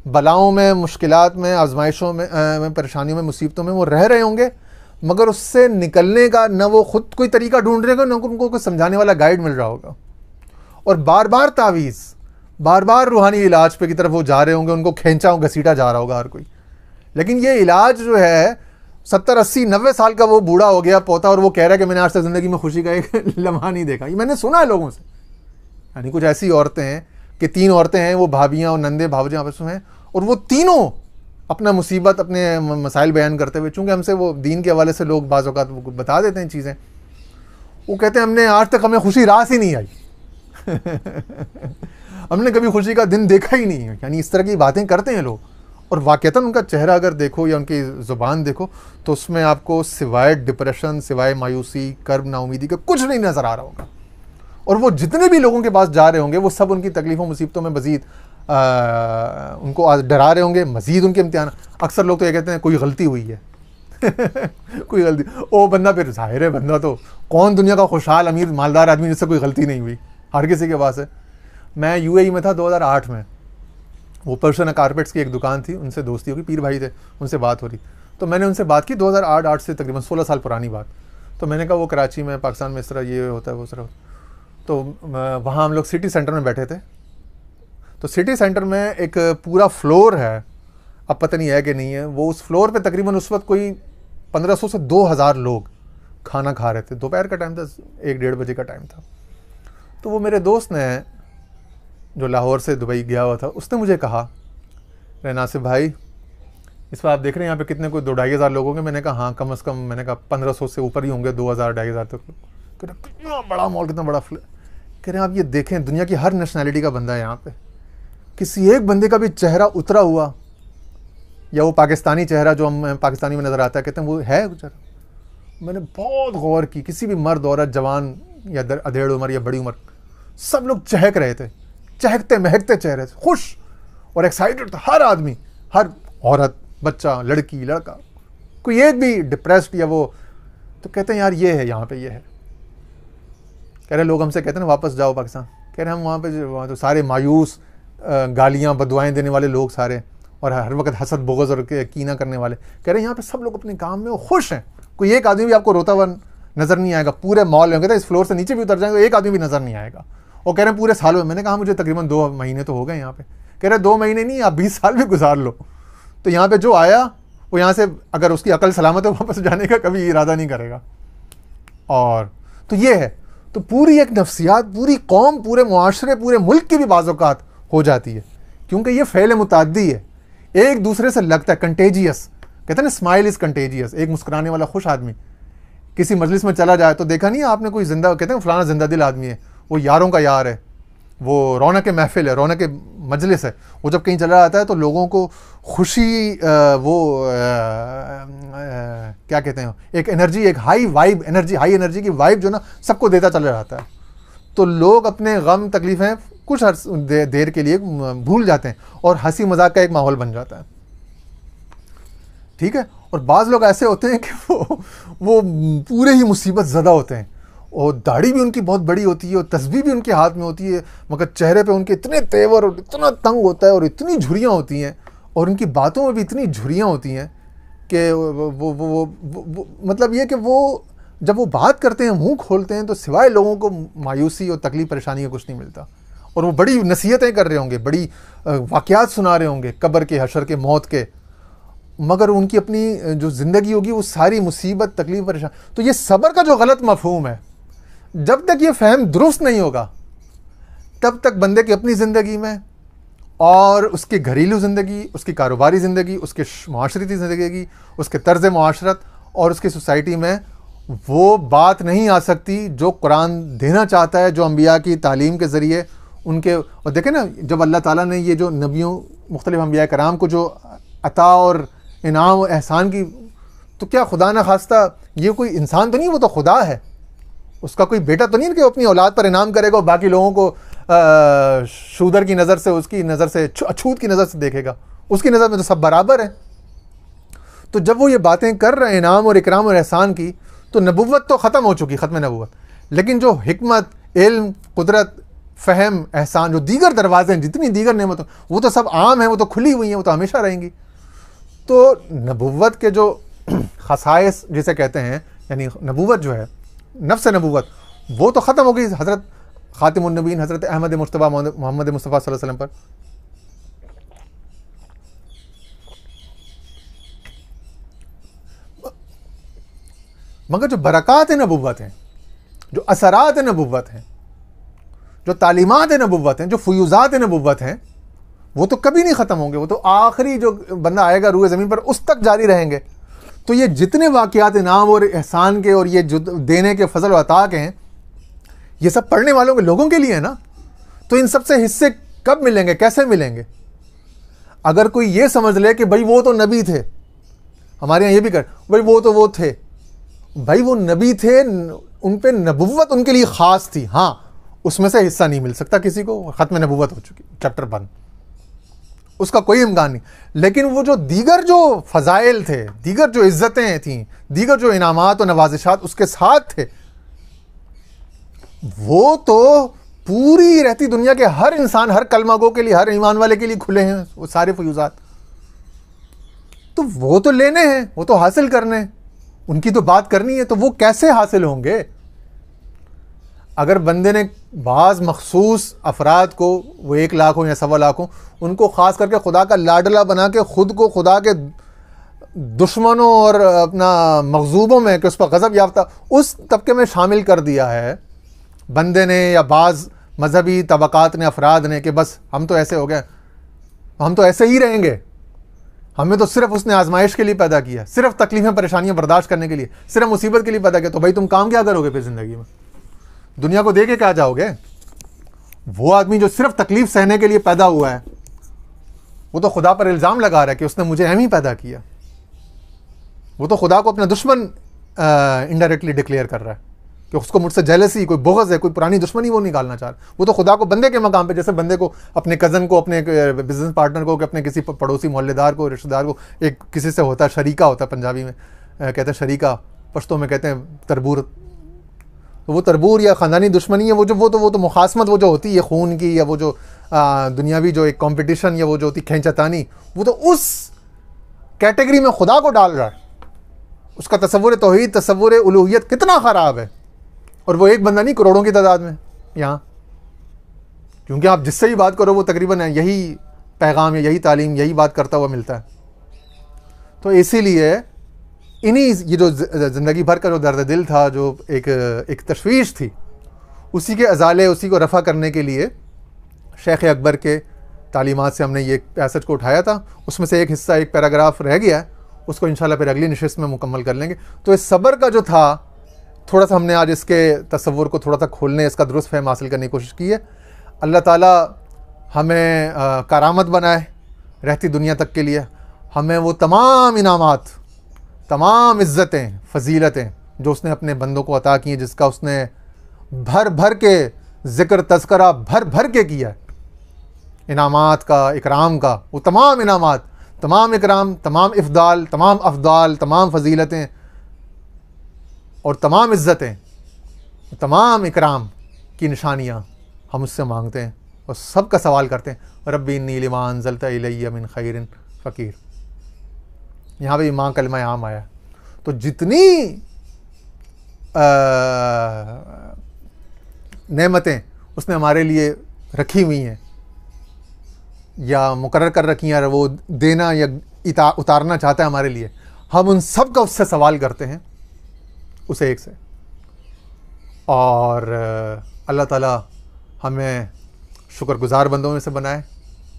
बलाओं में, मुश्किलात में, आजमाइशों में, परेशानियों में, मुसीबतों में वो रह रहे होंगे, मगर उससे निकलने का न वो खुद कोई तरीका ढूंढ रहे होंगे, न उनको कोई समझाने वाला गाइड मिल रहा होगा। और बार बार तावीज़, बार बार रूहानी इलाज पे की तरफ वो जा रहे होंगे, उनको खींचा घसीटा जा रहा होगा हर कोई। लेकिन ये इलाज जो है 70, 80, 90 साल का वो बूढ़ा हो गया पोता, और वो कह रहा है कि मैंने आज तक ज़िंदगी में खुशी का एक लम्हा नहीं देखा। ये मैंने सुना है लोगों से। यानी कुछ ऐसी औरतें हैं कि 3 औरतें हैं, वो भाभियाँ और नंदे भावजे आपस में हैं, और वो तीनों अपना मुसीबत, अपने मसाइल बयान करते हुए, चूँकि हमसे वो दीन के हवाले से लोग बाज़ औक़ात बता देते हैं चीज़ें, वो कहते हैं हमने आज तक हमें खुशी रास ही नहीं आई हमने कभी खुशी का दिन देखा ही नहीं है। यानी इस तरह की बातें करते हैं लोग, और वाक़तन उनका चेहरा अगर देखो या उनकी ज़ुबान देखो तो उसमें आपको सिवाय डिप्रेशन, सिवाय मायूसी, कर्ब, नाउमीदी का कुछ नहीं नज़र आ रहा होगा। और वो जितने भी लोगों के पास जा रहे होंगे वो सब उनकी तकलीफ़ों मुसीबतों में मज़ीद उनको आज डरा रहे होंगे, मज़ीद उनके इम्तिहान। अक्सर लोग तो ये कहते हैं कोई गलती हुई है कोई गलती, ओ बंदा, फिर ज़ाहिर है बंदा तो कौन दुनिया का खुशहाल अमीर मालदार आदमी जिससे कोई गलती नहीं हुई, हर किसी के पास है। मैं यूएई में था 2008 में, वो पर्शियन कारपेट्स की एक दुकान थी, उनसे दोस्ती होगी, पीर भाई थे, उनसे बात हो रही, तो मैंने उनसे बात की 2008 से तकरीबन 16 साल पुरानी बात। तो मैंने कहा वो कराची में, पाकिस्तान में इस तरह ये होता है, वो तरह। तो वहाँ हम लोग सिटी सेंटर में बैठे थे। तो सिटी सेंटर में एक पूरा फ्लोर है, अब पता नहीं है कि नहीं है, वो उस फ्लोर पे तकरीबन उस वक्त कोई 1500 से 2000 लोग खाना खा रहे थे। दोपहर का टाइम था, 1-1:30 बजे का टाइम था। तो वो मेरे दोस्त ने, जो लाहौर से दुबई गया हुआ था, उसने मुझे कहा, रे नासिफ भाई, इस पर आप देख रहे हैं यहाँ पे कितने, कोई 2-2,500 लोग होंगे। मैंने कहा हाँ, कम से कम, मैंने कहा 1500 से ऊपर ही होंगे, 2000-2,500 तक। कह रहे कितना बड़ा मॉल, कितना बड़ा फ्लैट। कह रहे हैं आप ये देखें, दुनिया की हर नेशनैलिटी का बंदा है यहाँ पे, किसी एक बंदे का भी चेहरा उतरा हुआ या वो पाकिस्तानी चेहरा जो हम पाकिस्तानी में नज़र आता है, कहते हैं वो है गुजर। मैंने बहुत गौर की, किसी भी मर्द, औरत, जवान या अधेड़ उम्र या बड़ी उम्र, सब लोग चहक रहे थे, चहकते महकते चेहरे थे, खुश और एक्साइटेड था हर आदमी, हर औरत, बच्चा, लड़की, लड़का, कोई एक भी डिप्रेस्ड या वो। तो कहते हैं यार ये है यहाँ पे, ये है। कह रहे लोग हमसे कहते हैं ना वापस जाओ पाकिस्तान। कह रहे हम वहाँ तो सारे मायूस, गालियाँ बदुआएं देने वाले लोग सारे, और हर वक्त हसद बुग़्ज़ और कीना करने वाले। कह रहे हैं यहाँ पे सब लोग अपने काम में खुश हैं, कोई एक आदमी भी आपको रोता हुआ नज़र नहीं आएगा। पूरे मॉल में कहते हैं इस फ्लोर से नीचे भी उतर जाएंगे, एक आदमी भी नज़र नहीं आएगा। और कह रहे हैं पूरे सालों में। मैंने कहा मुझे तकरीबन 2 महीने तो हो गए यहाँ पे। कह रहे 2 महीने नहीं, आप 20 साल भी गुजार लो। तो यहाँ पे जो आया वो यहाँ से, अगर उसकी अकल सलामत है, वापस जाने का कभी इरादा नहीं करेगा। और तो ये है, तो पूरी एक नफ्सियात, पूरी कौम, पूरे मुआशरे, पूरे मुल्क की भी बाज़-औक़ात हो जाती है, क्योंकि ये फ़ेल मुताद्दी है, एक दूसरे से लगता है, कंटेजियस। कहते हैं ना स्माइल इज़ कंटेजियस। एक मुस्कुराने वाला खुश आदमी किसी मजलिस में चला जाए तो देखा नहीं है आपने, कोई जिंदा, कहते हैं फलाना जिंदा दिल आदमी है, वो यारों का यार है, वो रौनक महफिल है, रौनक मजलिस है। वो जब कहीं चला जाता है तो लोगों को खुशी, क्या कहते हैं, एक एनर्जी, एक high vibe energy, high energy की वाइब जो ना सबको देता चला जाता है। तो लोग अपने गम तकलीफ़ें कुछ देर के लिए भूल जाते हैं और हंसी मजाक का एक माहौल बन जाता है, ठीक है। और बाज़ लोग ऐसे होते हैं कि वो पूरे ही मुसीबत ज़दा होते हैं, और दाढ़ी भी उनकी बहुत बड़ी होती है और तस्बीह भी उनके हाथ में होती है, मगर चेहरे पे उनके इतने तेवर और इतना तंग होता है और इतनी झुर्रियाँ होती हैं, और उनकी बातों में भी इतनी झुर्रियाँ होती हैं कि वो मतलब ये कि वो जब वो बात करते हैं, मुंह खोलते हैं, तो सिवाय लोगों को मायूसी और तकलीफ परेशानी का कुछ नहीं मिलता। और वो बड़ी नसीहतें कर रहे होंगे, बड़ी वाक़यात सुना रहे होंगे कब्र के, हशर के, मौत के, मगर उनकी अपनी जो ज़िंदगी होगी वो सारी मुसीबत, तकलीफ, परेशान। तो ये सब्र का जो गलत मफ़हूम है, जब तक ये फ़हम दुरुस्त नहीं होगा, तब तक बंदे की अपनी ज़िंदगी में और उसकी घरेलू ज़िंदगी, उसकी कारोबारी ज़िंदगी, उसके माशरती ज़िंदगी, उसके तर्ज़ मुआशरत और उसकी सोसाइटी में वो बात नहीं आ सकती जो कुरान देना चाहता है, जो अंबिया की तालीम के ज़रिए उनके। और देखें ना, जब अल्लाह ताला ने ये जो नबियों मुख्तलिफ़ अंबिया कराम को जो अता और इनाम और एहसान की, तो क्या खुदा न खास्ता ये कोई इंसान तो नहीं, वो तो खुदा है, उसका कोई बेटा तो नहीं कि वो अपनी औलाद पर इनाम करेगा और बाकी लोगों को शूदर की नज़र से, उसकी नज़र से, अछूत की नज़र से देखेगा। उसकी नज़र में तो सब बराबर है। तो जब वो ये बातें कर रहे हैं इनाम और इकराम और एहसान की, तो नबुव्वत तो ख़त्म हो चुकी, ख़त्म नबुव्वत, लेकिन जो हिकमत, इल्म, कुदरत, फ़हम, एहसान, जो दीगर दरवाजे हैं, जितनी दीगर नेमत, वो तो सब आम हैं, वो तो खुली हुई हैं, वो तो हमेशा रहेंगी। तो नबुव्वत के जो खसाइस जिसे कहते हैं, यानी नबुव्वत जो है, नफ्स नबुव्वत, वो तो ख़त्म हो गई हज़रत ख़ातिमुन नबीन हज़रत अहमद मुस्तफ़ा मोहम्मद मुस्तफ़ा सल्लल्लाहु अलैहि वसल्लम पर। मगर जो बरक़ात नबुव्वत हैं, जो असरात नबुव्वत हैं, जो तालीमात नबुव्वत हैं, जो फ़ुयूज़ात नबुव्वत हैं, वो तो कभी नहीं ख़त्म होंगे। वो तो आखिरी जो बंदा आएगा रूए ज़मीन पर उस तक जारी रहेंगे। तो ये जितने वाक़यात इनाम और एहसान के और ये जो देने के फ़ज़ल व अता के हैं, ये सब पढ़ने वालों के लोगों के लिए है ना। तो इन सब से हिस्से कब मिलेंगे, कैसे मिलेंगे? अगर कोई ये समझ ले कि भाई वो तो नबी थे, हमारे यहाँ ये भी कर, भाई वो थे, भाई वो नबी थे, उन पे नबुव्वत उनके लिए ख़ास थी, हाँ, उसमें से हिस्सा नहीं मिल सकता किसी को, ख़त्म नबुव्वत हो चुकी, चैप्टर बंद, उसका कोई इम्कान नहीं। लेकिन वो जो दीगर जो फ़ज़ाइल थे, दीगर जो इज़्ज़तें थीं, दीगर जो इनामात और नवाजिशात उसके साथ थे, वो तो पूरी रहती दुनिया के हर इंसान, हर कलमागो के लिए, हर ईमान वाले के लिए खुले हैं वो सारे फ़यूज़ात। तो वो तो लेने हैं, वो तो हासिल करने हैं, उनकी तो बात करनी है। तो वो कैसे हासिल होंगे? अगर बंदे ने बाज़ मखसूस अफराद को, वो 1 लाख हो या 1.25 लाख हो, उनको ख़ास करके खुदा का लाडला बना के ख़ुद को खुदा के दुश्मनों और अपना मग़ज़ूबों में, कि उस पर गज़ब याफ्ता उस तबके में शामिल कर दिया है बंदे ने, या बाज़ मजहबी तबक़ात ने, अफराद ने, कि बस हम तो ऐसे हो गए, हम तो ऐसे ही रहेंगे, हमें तो सिर्फ उसने आजमाइश के लिए पैदा किया, सिर्फ तकलीफ़ें परेशानियां बर्दाश्त करने के लिए, सिर्फ मुसीबत के लिए पैदा किया। तो भाई तुम काम क्या करोगे फिर ज़िंदगी में? दुनिया को दे के क्या जाओगे? वो आदमी जो सिर्फ तकलीफ सहने के लिए पैदा हुआ है, वो तो खुदा पर इल्ज़ाम लगा रहा है कि उसने मुझे एम ही पैदा किया। वो तो खुदा को अपना दुश्मन इनडायरेक्टली डिक्लेयर कर रहा है कि उसको मुझसे जेलसी, कोई बुग़्ज़ है, कोई पुरानी दुश्मनी वो निकालना चाह रहा है। वो तो खुदा को बंदे के मकाम पे, जैसे बंदे को अपने कज़न को, अपने बिजनेस पार्टनर को, कि अपने किसी पड़ोसी मोहल्लेदार को, रिश्तेदार को, एक किसी से होता है शरीका, होता है पंजाबी में कहते हैं शरीका, पश्तो में कहते हैं तरबूर। तो वो तरबूर या ख़ानदानी दुश्मनी है, वो तो मुखासमत वो जो होती है खून की, या वो जो दुनियावी जो एक कॉम्पिटिशन, या वो जो होती खींचतानी, वो तो उस कैटेगरी में खुदा को डाल रहा है। उसका तसव्वुर तौहीद, तसव्वुर उलूहियत कितना ख़राब है। और वो एक बंदा नहीं, करोड़ों की तादाद में यहाँ, क्योंकि आप जिससे ही बात करो वो तकरीबन यही पैगाम या यही तालीम, यही बात करता हुआ मिलता है। तो इसीलिए इन्हीं ये जो ज़िंदगी भर का जो दर्द दिल था, जो एक तशवीश थी, उसी के अजाले, उसी को रफ़ा करने के लिए शेख अकबर के तालीमात से हमने ये पैसेज को उठाया था। उसमें से एक हिस्सा, एक पैराग्राफ रह गया है, उसको इंशाल्लाह फिर अगली नशिस्त में मुकम्मल कर लेंगे। तो इस सब्र का जो था, थोड़ा सा हमने आज इसके तसव्वुर को थोड़ा सा खोलने, इसका दुरुस्त फ़हम हासिल करने की कोशिश की है। अल्लाह ताला हमें करामत बनाए रहती दुनिया तक के लिए, हमें वो तमाम इनामात, तमाम इज़्ज़तें, फ़जीलतें जो उसने अपने बंदों को अता की हैं, जिसका उसने भर भर के ज़िक्र, तज़करा भर भर के किया है, इनामात का, इकराम का, वो तमाम इनामात, तमाम इकराम, तमाम इफ़दाल, तमाम अफ़दाल, तमाम फ़जीलतें और तमाम इज़्ज़तें, तमाम इकराम की निशानियाँ हम उससे मांगते हैं और सब का सवाल करते हैं, रब्बी इन्नी लिमा अंज़लता इलैया मिन खैरिन फ़कीर। यहाँ पे माँ कलमा आम आया। तो जितनी नेमतें उसने हमारे लिए रखी हुई हैं या मुकर्रर कर रखी हैं, वो देना या उतारना चाहता है हमारे लिए, हम उन सब का उससे सवाल करते हैं, उसे एक से। और अल्लाह ताला हमें शुक्रगुजार बंदों में से बनाए,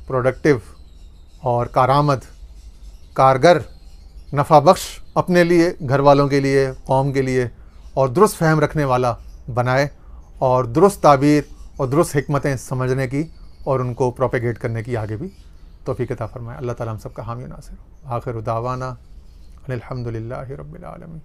प्रोडक्टिव और कारआमद, कारगर, नफ़ा बख्श अपने लिए, घर वालों के लिए, कौम के लिए, और दुरुस्त फ़हम रखने वाला बनाए, और दुरुस्त ताबीर और दुरुस्त हिकमतें समझने की और उनको प्रोपेगेट करने की आगे भी तौफ़ीक़ अता फ़रमाए। अल्लाह ताला हम सब का हामी नासिर। आखिर दावाना अनिल हम्दुलिल्लाहि रब्बिल आलमीन।